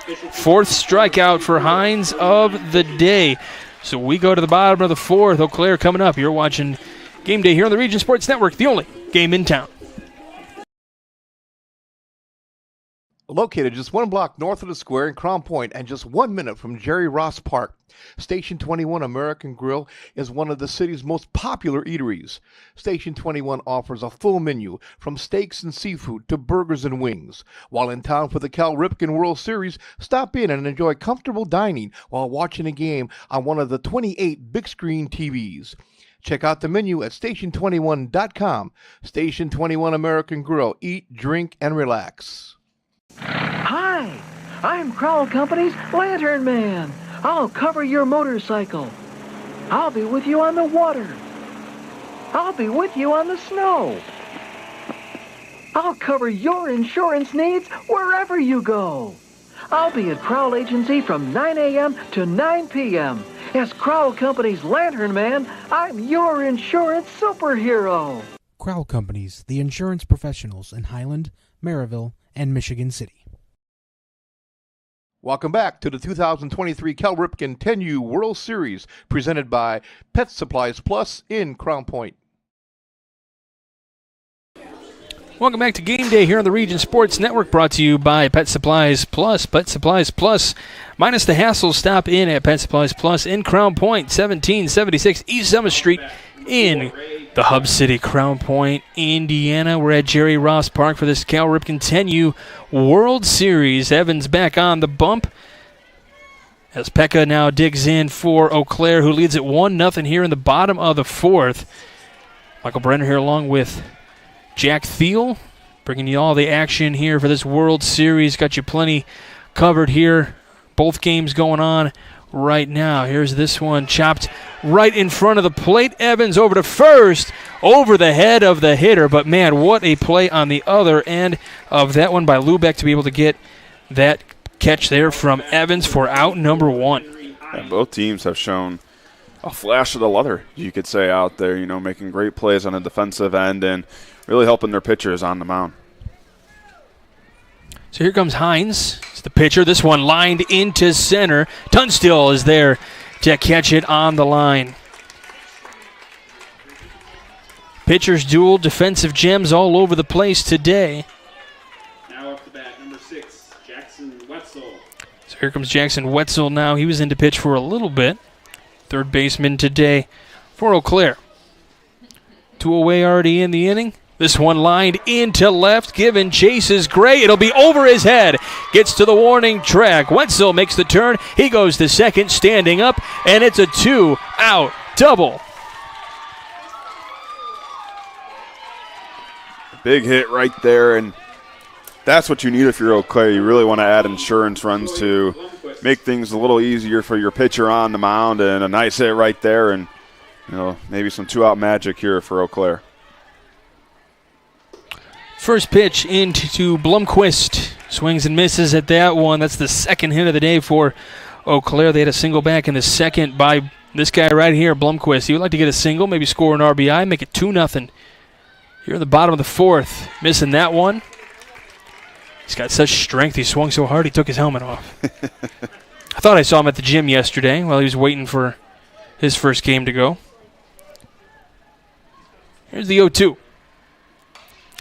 4th strikeout for Hines of the day. So we go to the bottom of the 4th. Eau Claire coming up. You're watching Game Day here on the Region Sports Network, the only game in town. Located just 1 block north of the square in Crown Point and just 1 minute from Jerry Ross Park, Station 21 American Grill is one of the city's most popular eateries. Station 21 offers a full menu from steaks and seafood to burgers and wings. While in town for the Cal Ripken World Series, stop in and enjoy comfortable dining while watching a game on one of the 28 big screen TVs. Check out the menu at station21.com. Station 21 American Grill. Eat, drink, and relax. Hi, I'm Crowell Company's Lantern Man. I'll cover your motorcycle. I'll be with you on the water. I'll be with you on the snow. I'll cover your insurance needs wherever you go. I'll be at Crowell Agency from 9 a.m. to 9 p.m. As Crowell Company's Lantern Man, I'm your insurance superhero. Crowell Companies, the insurance professionals in Highland, Maryville, and Michigan City. Welcome back to the 2023 Cal Ripken 10U World Series, presented by Pet Supplies Plus in Crown Point. Welcome back to Game Day here on the Region Sports Network, brought to you by Pet Supplies Plus. Pet Supplies Plus, minus the hassle. Stop in at Pet Supplies Plus in Crown Point, 1776 East Summit Street in the Hub City, Crown Point, Indiana. We're at Jerry Ross Park for this Cal Ripken 10U World Series. Evans back on the bump as Pekka now digs in for Eau Claire, who leads it 1-0 here in the bottom of the 4th. Michael Brenner here along with Jack Thiel, bringing you all the action here for this World Series. Got you plenty covered here. Both games going on right now. Here's this one chopped right in front of the plate. Evans over to first, over the head of the hitter. But, man, what a play on the other end of that one by Lubeck to be able to get that catch there from Evans for out number 1. And both teams have shown a flash of the leather, you could say, out there, making great plays on the defensive end and really helping their pitchers on the mound. So here comes Hines. It's the pitcher. This one lined into center. Tunstall is there to catch it on the line. Pitchers duel, defensive gems all over the place today. So here comes Jackson Wetzel now. He was in to pitch for a little bit. Third baseman today for Eau Claire. 2 away already in the inning. This one lined into left. Given chases Gray. It'll be over his head. Gets to the warning track. Wetzel makes the turn. He goes to second, standing up, and it's a 2-out double. Big hit right there, and that's what you need if you're Eau Claire. You really want to add insurance runs to make things a little easier for your pitcher on the mound, and a nice hit right there, and maybe some 2-out magic here for Eau Claire. First pitch into Blomquist. Swings and misses at that one. That's the second hit of the day for Eau Claire. They had a single back in the second by this guy right here, Blomquist. He would like to get a single, maybe score an RBI, make it 2-0. Here in the bottom of the fourth, missing that one. He's got such strength. He swung so hard he took his helmet off. I thought I saw him at the gym yesterday while he was waiting for his first game to go. Here's the 0-2.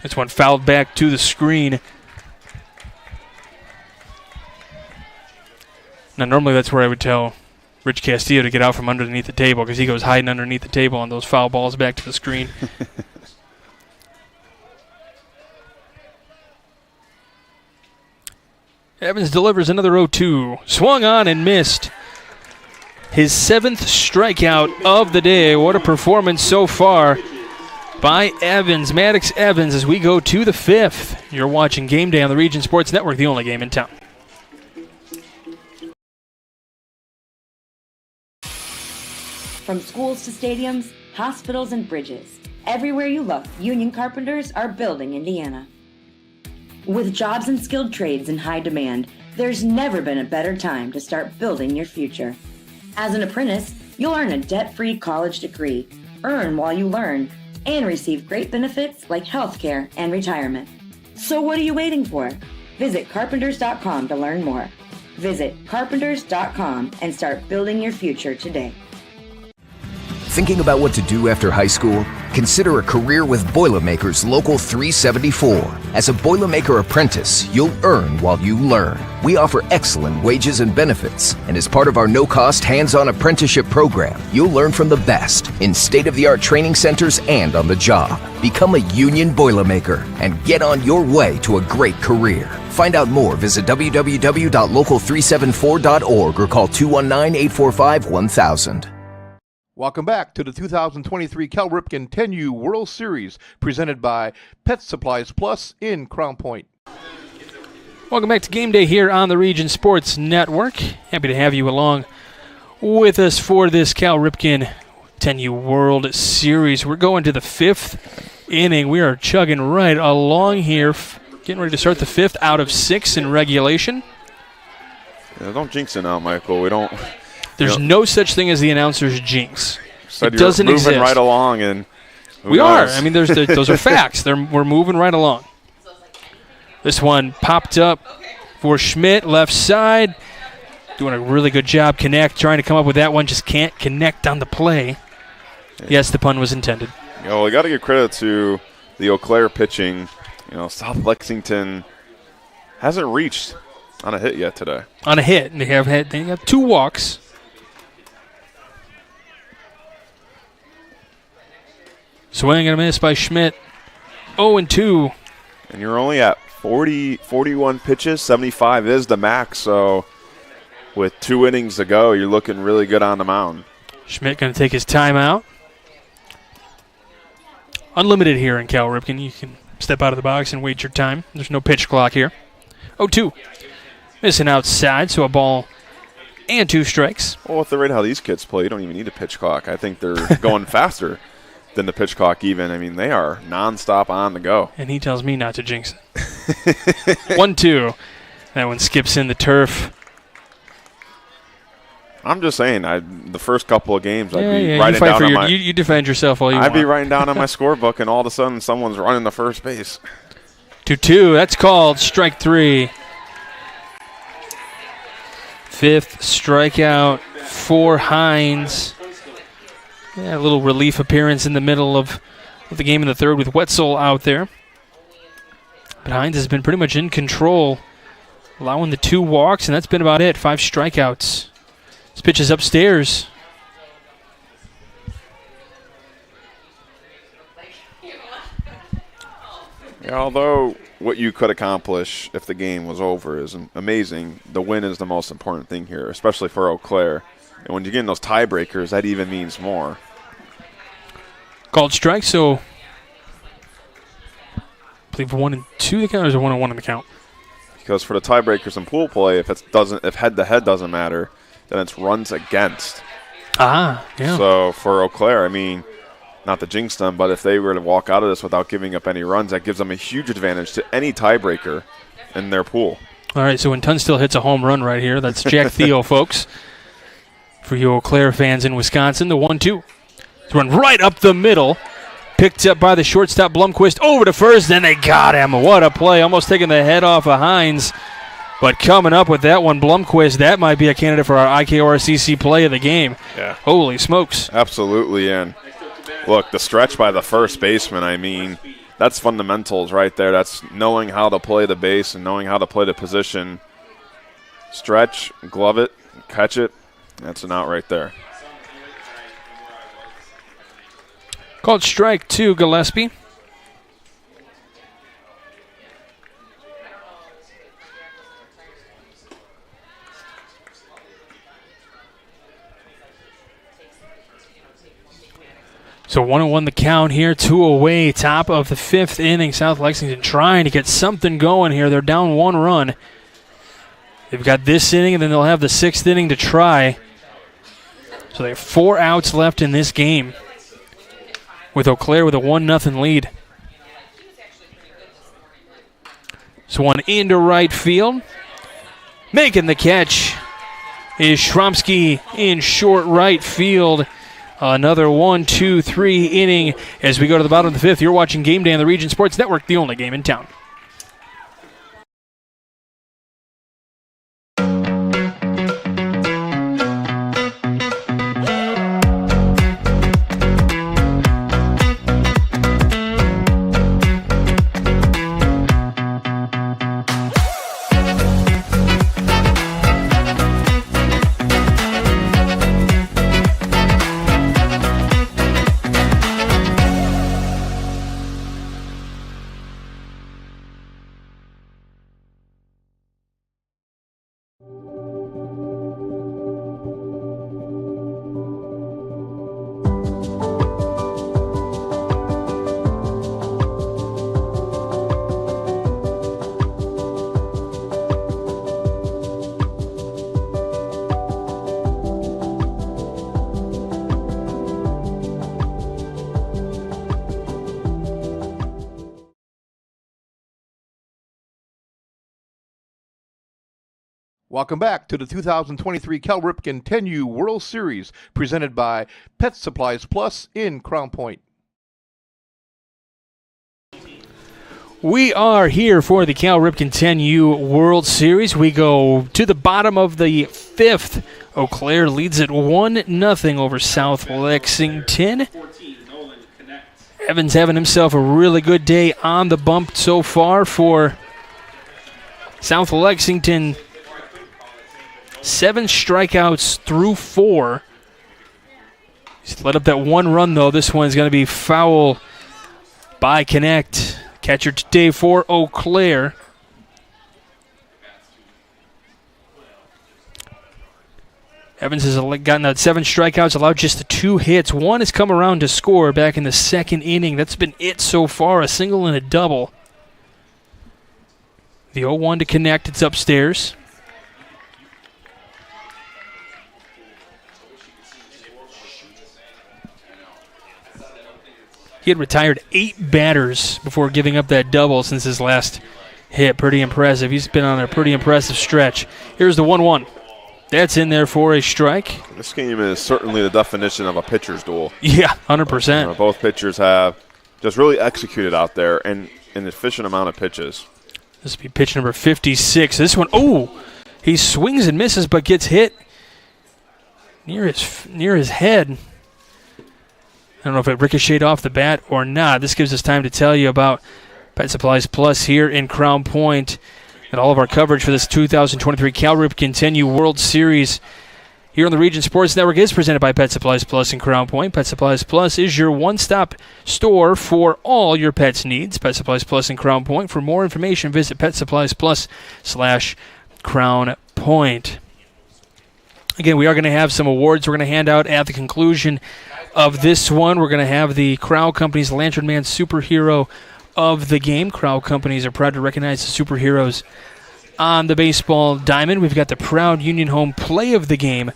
This one fouled back to the screen. Now, normally that's where I would tell Rich Castillo to get out from underneath the table because he goes hiding underneath the table on those foul balls back to the screen. Evans delivers another 0-2. Swung on and missed. His 7th strikeout of the day. What a performance so far by Evans, Maddox Evans, as we go to the 5th. You're watching Game Day on the Region Sports Network, the only game in town. From schools to stadiums, hospitals and bridges, everywhere you look, union carpenters are building Indiana. With jobs and skilled trades in high demand, there's never been a better time to start building your future. As an apprentice, you'll earn a debt-free college degree, earn while you learn, and receive great benefits like health care and retirement. So what are you waiting for? Visit carpenters.com to learn more. Visit carpenters.com and start building your future today. Thinking about what to do after high school? Consider a career with Boilermakers Local 374. As a Boilermaker apprentice, you'll earn while you learn. We offer excellent wages and benefits, and as part of our no-cost hands-on apprenticeship program, you'll learn from the best in state-of-the-art training centers and on the job. Become a union Boilermaker and get on your way to a great career. Find out more, visit www.local374.org or call 219-845-1000. Welcome back to the 2023 Cal Ripken 10U World Series, presented by Pet Supplies Plus in Crown Point. Welcome back to Game Day here on the Region Sports Network. Happy to have you along with us for this Cal Ripken 10U World Series. We're going to the 5th inning. We are chugging right along here, getting ready to start the 5th out of 6 in regulation. Yeah, don't jinx it now, Michael. We don't... There's no such thing as the announcer's jinx. It doesn't exist. Moving right along, and we are. I mean, those are facts. We're moving right along. This one popped up for Schmidt, left side, doing a really good job. Trying to come up with that one, just can't connect on the play. Yes, the pun was intended. We got to give credit to the Eau Claire pitching. South Lexington hasn't reached on a hit yet today. On a hit, they have 2 walks. Swing and a miss by Schmidt. 0-2. And you're only at 41 pitches. 75 is the max. So with 2 innings to go, you're looking really good on the mound. Schmidt going to take his timeout. Unlimited here in Cal Ripken. You can step out of the box and wait your time. There's no pitch clock here. 0-2. Missing outside, so a ball and 2 strikes. Well, with the rate how these kids play, you don't even need a pitch clock. I think they're going faster than the pitch clock even. I mean, they are nonstop on the go. And he tells me not to jinx it. 1-2. That one skips in the turf. I'm just saying, the first couple of games, I'd be writing down on my... You defend yourself all you want. I'd be writing down on my scorebook, and all of a sudden someone's running to first base. 2-2. That's called strike 3. 5th strikeout for Hines. A little relief appearance in the middle of the game in the 3rd with Wetzel out there. But Hines has been pretty much in control allowing the 2 walks, and that's been about it. 5 strikeouts. This pitch is upstairs. Yeah, although what you could accomplish if the game was over is amazing, the win is the most important thing here, especially for Eau Claire. And when you get in those tiebreakers, that even means more. Called strike, so I believe 1 and 2 the count, or is it 1 and 1 in the count? Because for the tiebreakers in pool play, if head-to-head doesn't matter, then it's runs against. Yeah. So for Eau Claire, I mean, not to jinx them, but if they were to walk out of this without giving up any runs, that gives them a huge advantage to any tiebreaker in their pool. All right, so when Tunstall hits a home run right here, that's Jack Theo, folks. For you Eau Claire fans in Wisconsin, the 1-2. It's run right up the middle. Picked up by the shortstop, Blomquist, over to first, and they got him. What a play. Almost taking the head off of Hines. But coming up with that one, Blomquist, that might be a candidate for our IKRCC play of the game. Yeah. Holy smokes. Absolutely, and look, the stretch by the first baseman, I mean, that's fundamentals right there. That's knowing how to play the base and knowing how to play the position. Stretch, glove it, catch it. That's an out right there. Called strike 2, Gillespie. So 1-1 the count here, 2 away, top of the 5th inning. South Lexington trying to get something going here. They're down 1 run. They've got this inning, and then they'll have the 6th inning to try. So they have 4 outs left in this game, with Eau Claire with a 1-0 lead. So one into right field. Making the catch is Shromsky in short right field. Another 1-2-3 inning as we go to the bottom of the 5th. You're watching Game Day on the Region Sports Network, the only game in town. Welcome back to the 2023 Cal Ripken 10U World Series, presented by Pet Supplies Plus in Crown Point. We are here for the Cal Ripken 10U World Series. We go to the bottom of the 5th. Eau Claire leads it 1-0 over South Lexington. Evans having himself a really good day on the bump so far for South Lexington. 7 strikeouts through 4. He's let up that 1 run, though. This one's going to be foul by Connect. Catcher today for Eau Claire. Evans has gotten that 7 strikeouts, allowed just the 2 hits. 1 has come around to score back in the 2nd inning. That's been it so far, a single and a double. The 0-1 to Connect. It's upstairs. He had retired 8 batters before giving up that double since his last hit. Pretty impressive. He's been on a pretty impressive stretch. Here's the 1-1. That's in there for a strike. This game is certainly the definition of a pitcher's duel. Yeah, 100%. Both pitchers have just really executed out there and an efficient amount of pitches. This will be pitch number 56. This one, he swings and misses but gets hit near his head. I don't know if it ricocheted off the bat or not. This gives us time to tell you about Pet Supplies Plus here in Crown Point. And all of our coverage for this 2023 Cal Ripken 10U World Series here on the Region Sports Network is presented by Pet Supplies Plus in Crown Point. Pet Supplies Plus is your one-stop store for all your pets' needs. Pet Supplies Plus in Crown Point. For more information, visit PetSuppliesPlus/Crown Point. Again, we are going to have some awards we're going to hand out at the conclusion of this one. We're going to have the Crowell Companies Lantern Man Superhero of the Game. Crowell Companies are proud to recognize the superheroes on the baseball diamond. We've got the Proud Union Home Play of the Game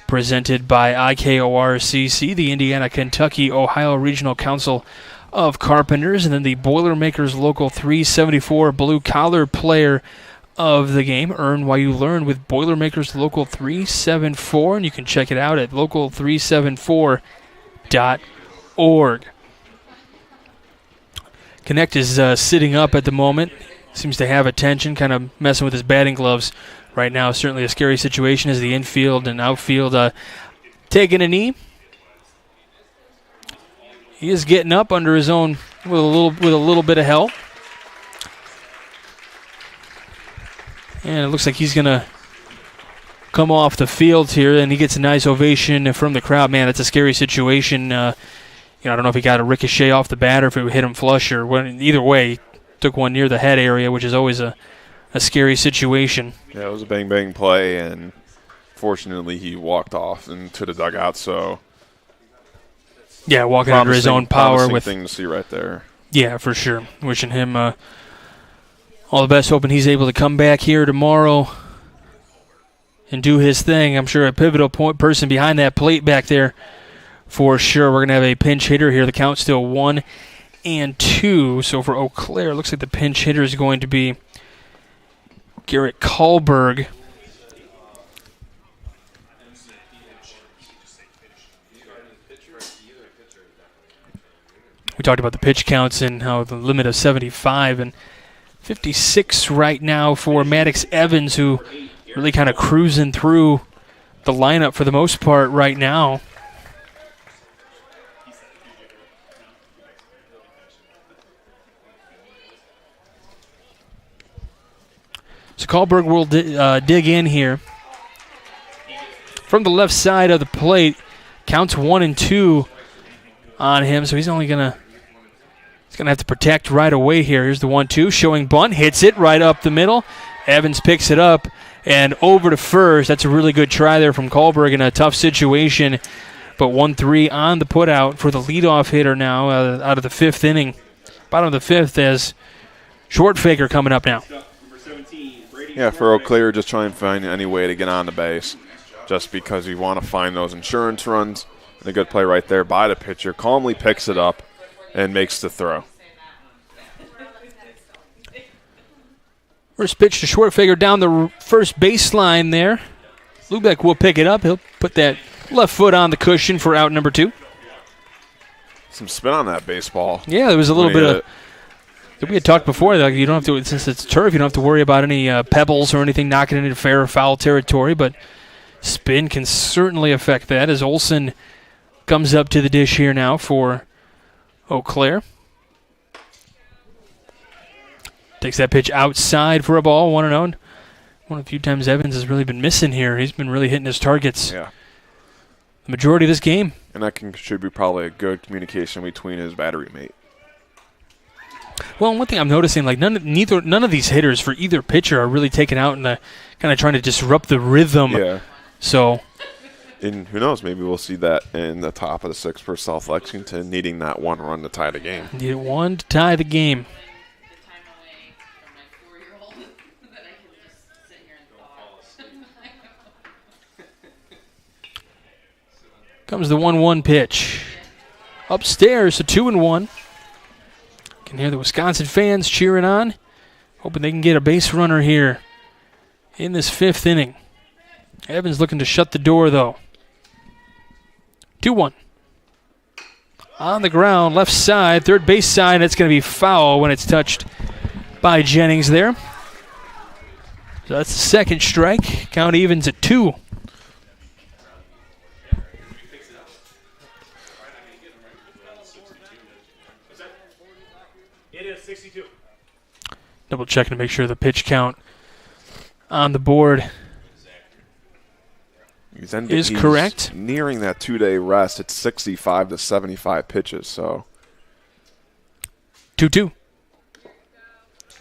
presented by IKORCC, the Indiana, Kentucky, Ohio Regional Council of Carpenters, and then the Boilermakers Local 374 Blue Collar Player of the Game. Earn while you learn with Boilermakers Local 374, and you can check it out at local374.org. Connect is sitting up at the moment. Seems to have attention, kind of messing with his batting gloves right now. Certainly a scary situation as the infield and outfield taking a knee. He is getting up under his own with a little bit of help. And it looks like he's going to come off the field here, and he gets a nice ovation from the crowd. Man, that's a scary situation. I don't know if he got a ricochet off the bat or if it hit him flush or what. Either way, took one near the head area, which is always a scary situation. Yeah, it was a bang-bang play, and fortunately he walked off into the dugout, so... Yeah, walking under his own power. With thing to see right there. Yeah, for sure. Wishing him all the best, hoping he's able to come back here tomorrow and do his thing. I'm sure a pivotal person behind that plate back there for sure. We're going to have a pinch hitter here. The count's still 1-2. So for Eau Claire, it looks like the pinch hitter is going to be Garrett Kahlberg. We talked about the pitch counts and how the limit of 75 and 56 right now for Maddox Evans, who really kind of cruising through the lineup for the most part right now. So Kahlberg will dig in here from the left side of the plate. Counts 1-2 on him, so he's gonna have to protect right away here. Here's the 1-2, showing bunt, hits it right up the middle. Evans picks it up and over to first. That's a really good try there from Kahlberg in a tough situation. But 1-3 on the putout for the leadoff hitter now out of the fifth inning. Bottom of the fifth as Short Faker coming up now. Yeah, for Eau Claire, just try and find any way to get on the base, just because you want to find those insurance runs. And a good play right there by the pitcher. Calmly picks it up and makes the throw. First pitch to Short Faker down the first baseline there. Lubeck will pick it up. He'll put that left foot on the cushion for out number 2. Some spin on that baseball. Yeah, there was a little bit of... We had talked before that you don't have to, since it's turf, you don't have to worry about any pebbles or anything knocking into fair or foul territory, but spin can certainly affect that as Olsen comes up to the dish here now for Eau Claire. Takes that pitch outside for a ball, 1-0. One of the few times Evans has really been missing here. He's been really hitting his targets. Yeah. The majority of this game. And that can contribute probably a good communication between his battery mate. Well, one thing I'm noticing, like none of these hitters for either pitcher are really taken out and kind of trying to disrupt the rhythm. Yeah. So. And who knows, maybe we'll see that in the top of the 6th for South Lexington, needing that one run to tie the game. Need one to tie the game. Comes the 1-1 pitch. Upstairs, a 2-1. Can hear the Wisconsin fans cheering on, hoping they can get a base runner here in this 5th inning. Evans looking to shut the door, though. 2-1. On the ground, left side, third base side. It's going to be foul when it's touched by Jennings there. So that's the second strike. Count evens at 2. It is 62. Double checking to make sure the pitch count on the board He's correct. Nearing that 2-day rest, it's 65 to 75 pitches. So 2-2.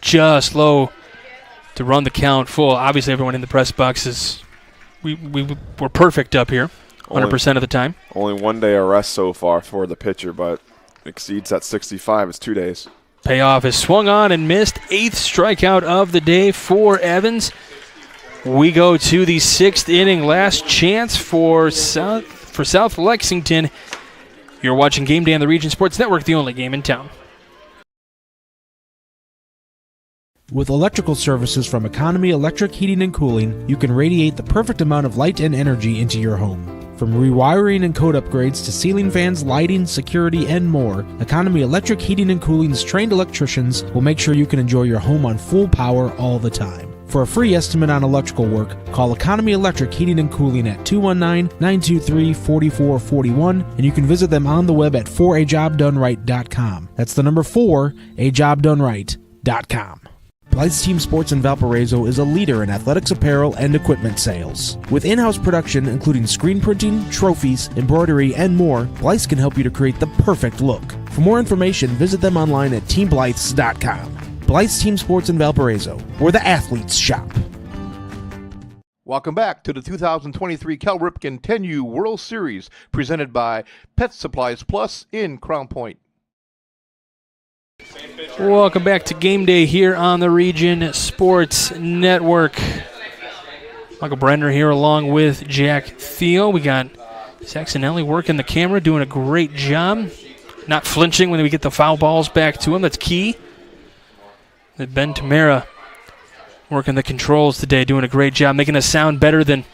Just low to run the count full. Obviously, everyone in the press box is we're perfect up here, 100% of the time. Only 1 day of rest so far for the pitcher, but exceeds that 65. It's 2 days. Payoff is swung on and missed. 8th strikeout of the day for Evans. We go to the 6th inning. Last chance for South Lexington. You're watching Game Day on the Region Sports Network, the only game in town. With electrical services from Economy Electric Heating and Cooling, you can radiate the perfect amount of light and energy into your home. From rewiring and code upgrades to ceiling fans, lighting, security, and more, Economy Electric Heating and Cooling's trained electricians will make sure you can enjoy your home on full power all the time. For a free estimate on electrical work, call Economy Electric Heating and Cooling at 219-923-4441, and you can visit them on the web at forajobdoneright.com. That's the number 4ajobdoneright.com. Blythe's Team Sports in Valparaiso is a leader in athletics apparel and equipment sales. With in-house production including screen printing, trophies, embroidery, and more, Blythe's can help you to create the perfect look. For more information, visit them online at teamblythes.com. Blythe's Team Sports in Valparaiso, where the athletes shop. Welcome back to the 2023 Cal Ripken 10U World Series, presented by Pet Supplies Plus in Crown Point. Welcome back to Game Day here on the Region Sports Network. Michael Brenner here along with Jack Theo. We got Saxonelli working the camera, doing a great job. Not flinching when we get the foul balls back to him. That's key. Ben Tamara working the controls today, doing a great job, making us sound better than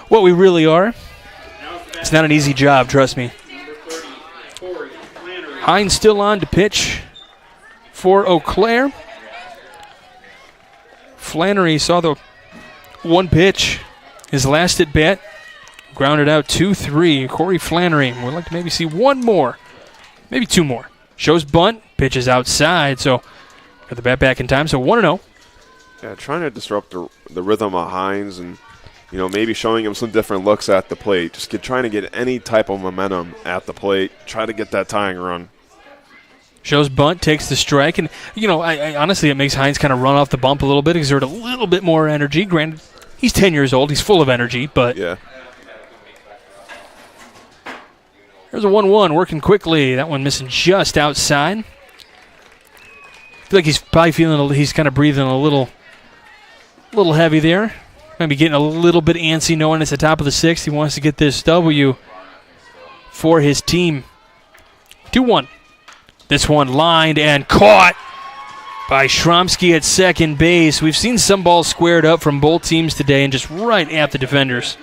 what we really are. It's not an easy job, trust me. Hines still on to pitch for Eau Claire. Flannery saw the one pitch, his last at bat, grounded out 2-3. Corey Flannery, we'd like to maybe see one more, maybe two more. Shows bunt, pitches outside, so got the bat back in time, so 1-0. Yeah, trying to disrupt the rhythm of Hines and, maybe showing him some different looks at the plate. Just trying to get any type of momentum at the plate. Try to get that tying run. Shows bunt, takes the strike, and, I honestly, it makes Hines kind of run off the bump a little bit, exert a little bit more energy. Granted, he's 10 years old. He's full of energy, but yeah. There's a 1-1 working quickly. That one missing just outside. I feel like he's probably he's kind of breathing a little heavy there. Maybe getting a little bit antsy knowing it's the top of the 6th. He wants to get this W for his team. 2-1. This one lined and caught by Shromsky at second base. We've seen some balls squared up from both teams today and just right at the defenders.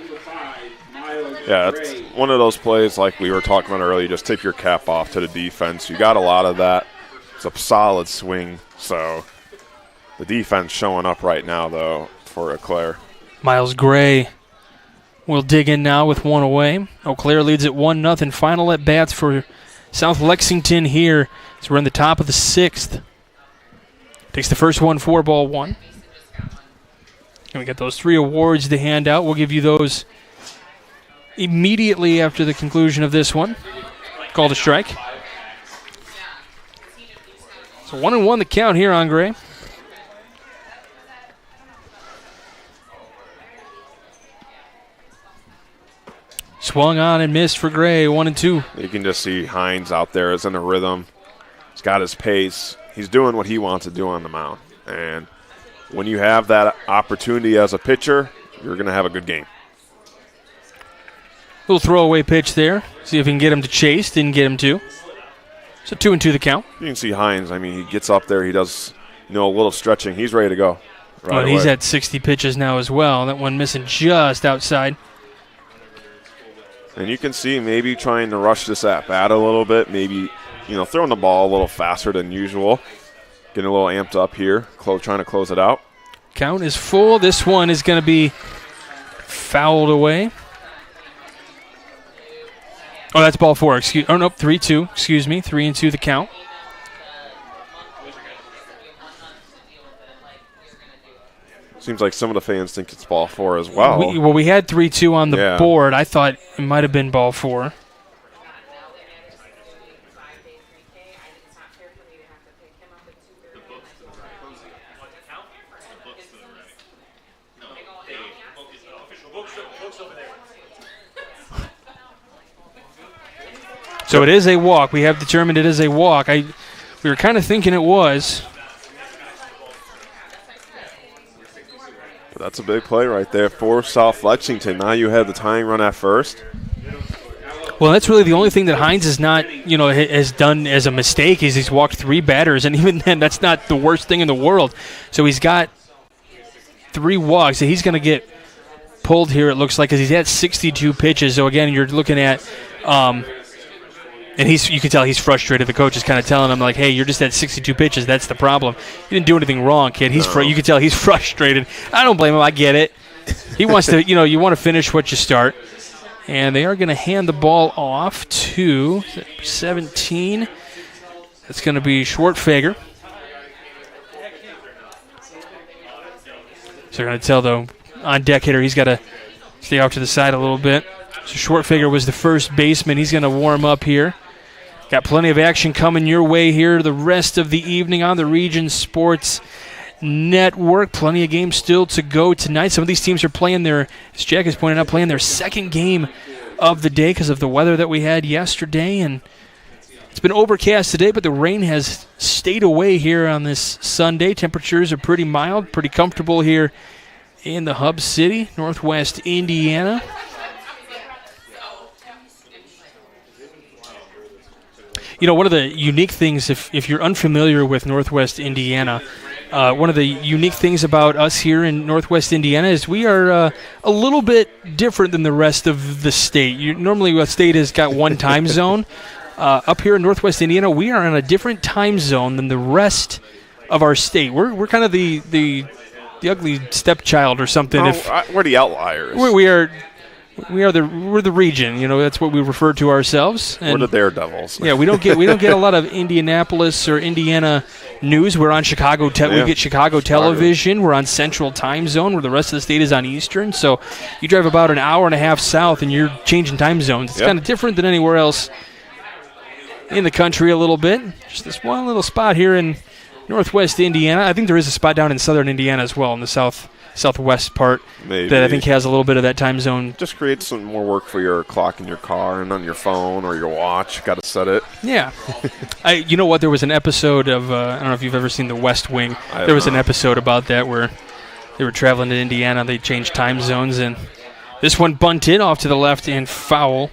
Yeah, it's one of those plays like we were talking about earlier. Just tip your cap off to the defense. You got a lot of that. It's a solid swing. So the defense showing up right now, though, for Eau Claire. Miles Gray will dig in now with one away. Eau Claire leads at 1-0. Final at bats for South Lexington here. So we're in the top of the 6th. Takes the first one, 4-1. And we got those 3 awards to hand out. We'll give you those immediately after the conclusion of this one. Called a strike. So 1-1 the count here on Gray. Swung on and missed for Gray, 1-2. You can just see Hines out there is in a rhythm. He's got his pace. He's doing what he wants to do on the mound. And when you have that opportunity as a pitcher, you're going to have a good game. Little throwaway pitch there. See if he can get him to chase. Didn't get him to. So 2-2 the count. You can see Hines. He gets up there. He does, a little stretching. He's ready to go. Right away. He's at 60 pitches now as well. That one missing just outside. And you can see maybe trying to rush this at-bat a little bit. Maybe, throwing the ball a little faster than usual. Getting a little amped up here. Trying to close it out. Count is full. This one is going to be fouled away. Oh, that's ball 4. 3-2. Excuse me. 3-2 the count. Seems like some of the fans think it's ball 4 as well. We had 3-2 on the board. I thought it might have been ball 4. So it is a walk. We have determined it is a walk. We were kind of thinking it was. That's a big play right there for South Lexington. Now you have the tying run at first. Well, that's really the only thing that Hines has not, has done as a mistake is he's walked 3 batters, and even then, that's not the worst thing in the world. So he's got 3 walks. So he's going to get pulled here, it looks like, because he's had 62 pitches. So, again, you're looking at and you can tell he's frustrated. The coach is kind of telling him, like, hey, you're just at 62 pitches. That's the problem. You didn't do anything wrong, kid. You can tell he's frustrated. I don't blame him. I get it. He wants to, you want to finish what you start. And they are going to hand the ball off to 17. That's going to be Schwartfager. So they're going to tell the on-deck hitter he's got to stay off to the side a little bit. So Schwartfager was the first baseman. He's going to warm up here. Got plenty of action coming your way here the rest of the evening on the Region Sports Network. Plenty of games still to go tonight. Some of these teams are playing as Jack has pointed out, playing their second game of the day because of the weather that we had yesterday. And it's been overcast today, but the rain has stayed away here on this Sunday. Temperatures are pretty mild, pretty comfortable here in the hub city, Northwest Indiana. One of the unique things, if you're unfamiliar with Northwest Indiana, one of the unique things about us here in Northwest Indiana is we are a little bit different than the rest of the state. Normally a state has got one time zone. Up here in Northwest Indiana, we are in a different time zone than the rest of our state. We're kind of the ugly stepchild or something. We're the outliers. We're the region, that's what we refer to ourselves. And we're the daredevils. Yeah, we don't get a lot of Indianapolis or Indiana news. We're on Chicago. We get Chicago television. We're on Central Time Zone, where the rest of the state is on Eastern. So you drive about an hour and a half south, and you're changing time zones. It's kind of different than anywhere else in the country a little bit. Just this one little spot here in Northwest Indiana. I think there is a spot down in Southern Indiana as well, in the southwest part. Maybe. That I think has a little bit of that time zone. Just create some more work for your clock in your car and on your phone or your watch. Got to set it. Yeah. You know what? There was an episode of, I don't know if you've ever seen The West Wing. There was an episode about that where they were traveling to Indiana. They changed time zones, and this one bunted off to the left and foul.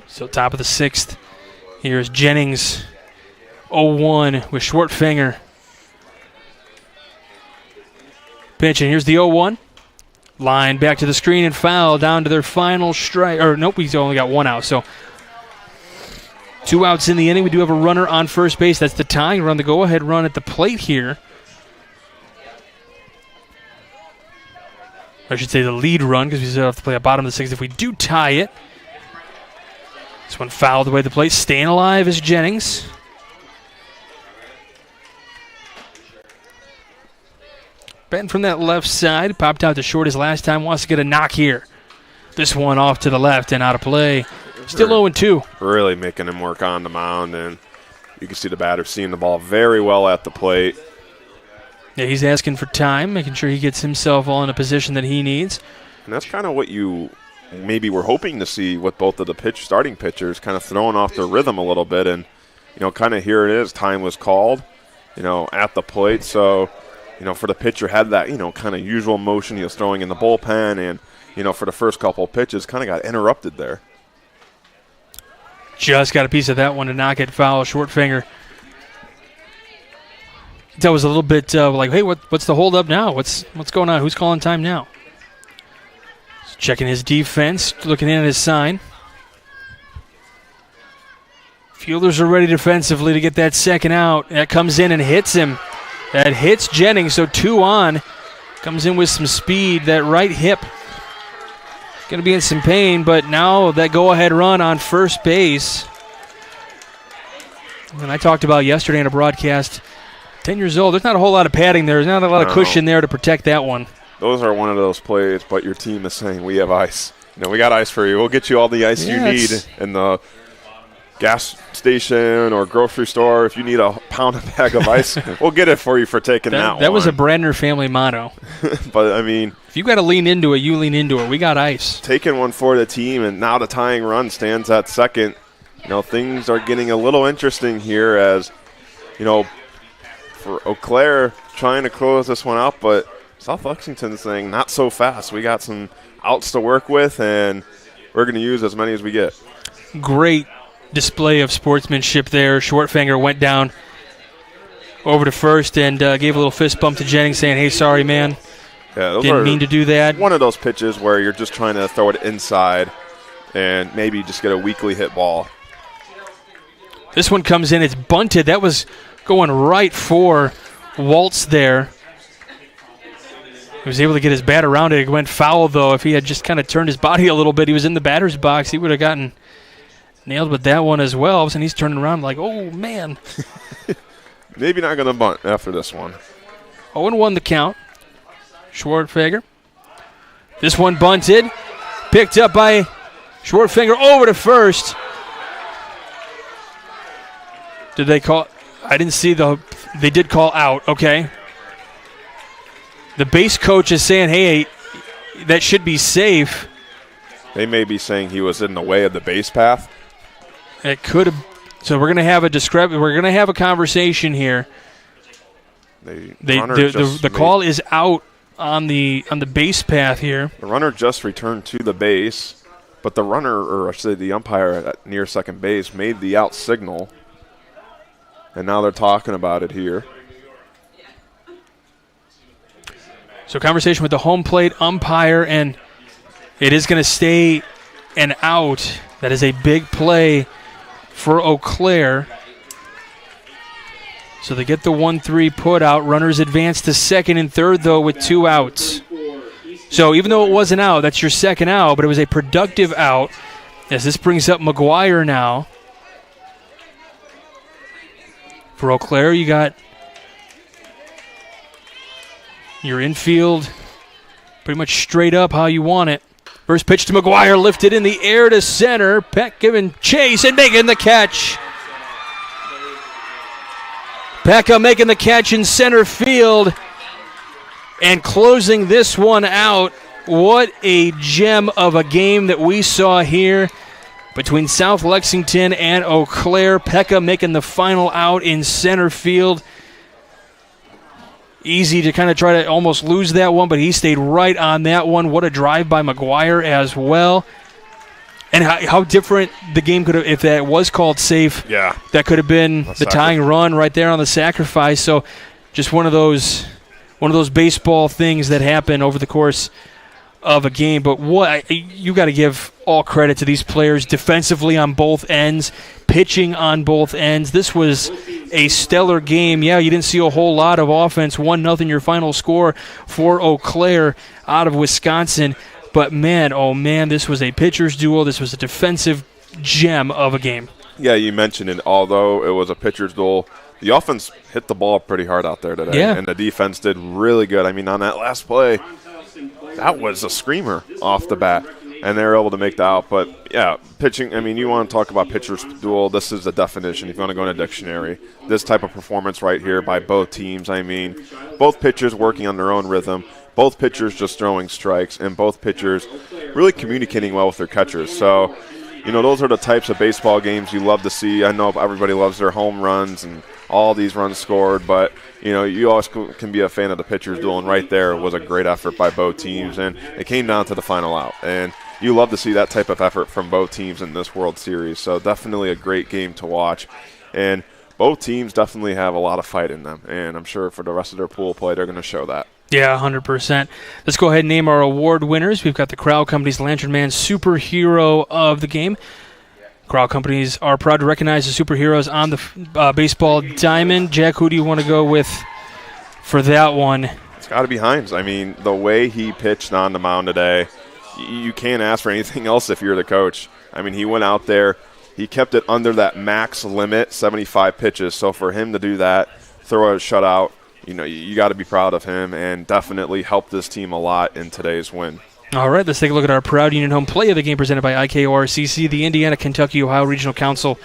So top of the 6th. Here's Jennings. 0-1 with Schwartfager. Pitch, and here's the 0-1. Line back to the screen and foul down to their final strike. Or nope, he's only got 1 out. So 2 outs in the inning. We do have a runner on first base. That's the tying run, the go-ahead run at the plate here. I should say the lead run, because we still have to play at bottom of the 6th if we do tie it. This one fouled away the plate. Staying alive is Jennings. Batting from that left side. Popped out to short his last time. Wants to get a knock here. This one off to the left and out of play. Still 0-2. Really making him work on the mound, and you can see the batter seeing the ball very well at the plate. Yeah, he's asking for time, making sure he gets himself all in a position that he needs. And that's kind of what you maybe were hoping to see with both of the starting pitchers, kind of throwing off their rhythm a little bit. And, kind of here it is. Time was called, at the plate. So, for the pitcher, had that, kind of usual motion he was throwing in the bullpen. And, for the first couple of pitches, kind of got interrupted there. Just got a piece of that one to knock it foul. Schwartfager. That was a little bit like, hey, what's the hold up now? What's going on? Who's calling time now? Checking his defense, looking in at his sign. Fielders are ready defensively to get that second out. That comes in and hits him. That hits Jennings, so 2 on. Comes in with some speed. That right hip going to be in some pain, but now that go-ahead run on first base. And I talked about yesterday in a broadcast, 10 years old, there's not a whole lot of padding there. There's not a lot of cushion there to protect that one. Those are one of those plays, but your team is saying, we have ice. We got ice for you. We'll get you all the ice you need in the gas station or grocery store. If you need a pound of bag of ice, we'll get it for you for taking that one. That was a Brandner family motto. But, I mean, if you got to lean into it, you lean into it. We got ice. Taking one for the team, and now the tying run stands at second. Things are getting a little interesting here as, for Eau Claire trying to close this one out, but South Lexington's saying not so fast. We got some outs to work with, and we're going to use as many as we get. Great display of sportsmanship there. Schwartfinger went down over to first and gave a little fist bump to Jennings saying, hey, sorry, man. Yeah, didn't mean to do that. One of those pitches where you're just trying to throw it inside and maybe just get a weakly hit ball. This one comes in. It's bunted. That was going right for Waltz there. He was able to get his bat around it. It went foul, though. If he had just kind of turned his body a little bit, he was in the batter's box, he would have gotten nailed with that one as well. And he's turning around like, oh, man. Maybe not going to bunt after this one. 0-1 the count. Schwartfinger. This one bunted. Picked up by Schwartfinger over to first. Did they call? I didn't see they did call out. Okay. The base coach is saying, hey, that should be safe. They may be saying he was in the way of the base path. It could have. So we're going to have we're going to have a conversation here. The call is out on the base path here. The runner just returned to the base, but the runner, or I should say the umpire at near second base, made the out signal. And now they're talking about it here. So conversation with the home plate umpire, and it is going to stay an out. That is a big play for Eau Claire. So they get the 1-3 put out. Runners advance to second and third, though, with 2 outs. So even though it was an out, that's your second out, but it was a productive out. As this brings up McGuire now. For Eau Claire, you got your infield pretty much straight up how you want it. First pitch to McGuire, lifted in the air to center. Peck giving chase and making the catch. Pekka making the catch in center field and closing this one out. What a gem of a game that we saw here between South Lexington and Eau Claire. Pekka making the final out in center field. Easy to kind of try to almost lose that one, but he stayed right on that one. What a drive by McGuire as well. And how different the game could have, if that was called safe. Yeah. That could have been the tying run right there on the sacrifice. So just one of those baseball things that happen over the course of a game. But you got to give all credit to these players defensively on both ends, pitching on both ends. This was a stellar game. Yeah, you didn't see a whole lot of offense. 1-0 your final score for Eau Claire out of Wisconsin. But man, oh man, this was a pitcher's duel. This was a defensive gem of a game. Yeah, you mentioned it. Although it was a pitcher's duel, the offense hit the ball pretty hard out there today. Yeah. And the defense did really good. I mean, on that last play, that was a screamer off the bat. And they were able to make the out. But, yeah, pitching, I mean, you want to talk about pitcher's duel, this is the definition. If you want to go in a dictionary, this type of performance right here by both teams. I mean, both pitchers working on their own rhythm, both pitchers just throwing strikes, and both pitchers really communicating well with their catchers. So, you know, those are the types of baseball games you love to see. I know everybody loves their home runs and all these runs scored, but, you know, you always can be a fan of the pitcher's duel, and right there was a great effort by both teams, and it came down to the final out. And you love to see that type of effort from both teams in this World Series, so definitely a great game to watch. And both teams definitely have a lot of fight in them, and I'm sure for the rest of their pool play, they're going to show that. Yeah, 100%. Let's go ahead and name our award winners. We've got the Crowell Companies Lantern Man Superhero of the Game. Crowell Companies are proud to recognize the superheroes on the baseball diamond. Jack, who do you want to go with for that one? It's got to be Hines. I mean, the way he pitched on the mound today, you can't ask for anything else if you're the coach. I mean, he went out there. he kept it under that max limit, 75 pitches. So for him to do that, throw a shutout, you got to be proud of him, and definitely helped this team a lot in today's win. All right, let's take a look at our Proud Union Home play of the game presented by IKORCC, the Indiana-Kentucky-Ohio Regional Council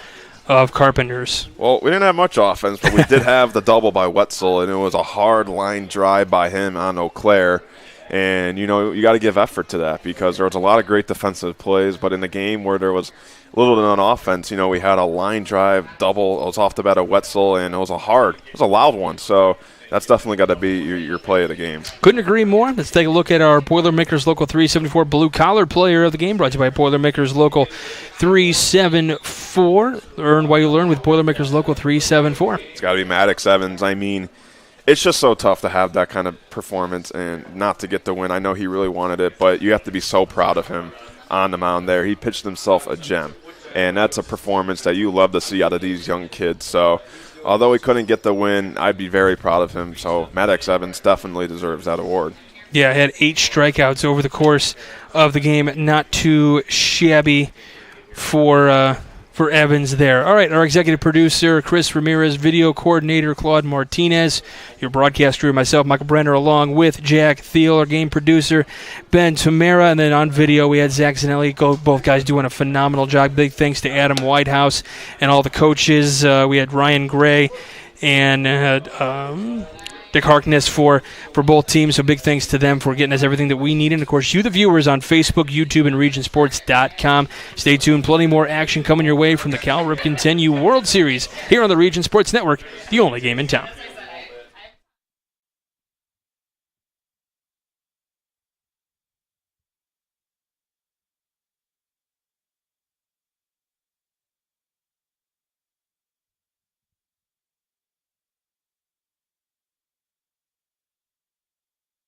of Carpenters. Well, we didn't have much offense, but we did have the double by Wetzel, and it was a hard line drive by him on Eau Claire. And, you got to give effort to that because there was a lot of great defensive plays, but in the game where there was a little bit on offense, we had a line drive double. It was off the bat of Wetzel, and it was a loud one. So that's definitely got to be your play of the game. Couldn't agree more. Let's take a look at our Boilermakers Local 374 blue-collar player of the game, brought to you by Boilermakers Local 374. Earn while you learn with Boilermakers Local 374. It's got to be Maddox Evans. I mean, it's just so tough to have that kind of performance and not to get the win. I know he really wanted it, but you have to be so proud of him on the mound there. He pitched himself a gem, and that's a performance that you love to see out of these young kids. So although he couldn't get the win, I'd be very proud of him. So Maddox Evans definitely deserves that award. Yeah, had 8 strikeouts over the course of the game. Not too shabby for Evans there. All right, our executive producer, Chris Ramirez, video coordinator, Claude Martinez, your broadcast crew, myself, Michael Brenner, along with Jack Thiel, our game producer, Ben Tamara, and then on video we had Zach Zanelli. Both guys doing a phenomenal job. Big thanks to Adam Whitehouse and all the coaches. We had Ryan Gray and Dick Harkness for both teams, so big thanks to them for getting us everything that we need. And, of course, you, the viewers, on Facebook, YouTube, and regionsports.com. Stay tuned. Plenty more action coming your way from the Cal Ripken 10U World Series here on the Region Sports Network, the only game in town.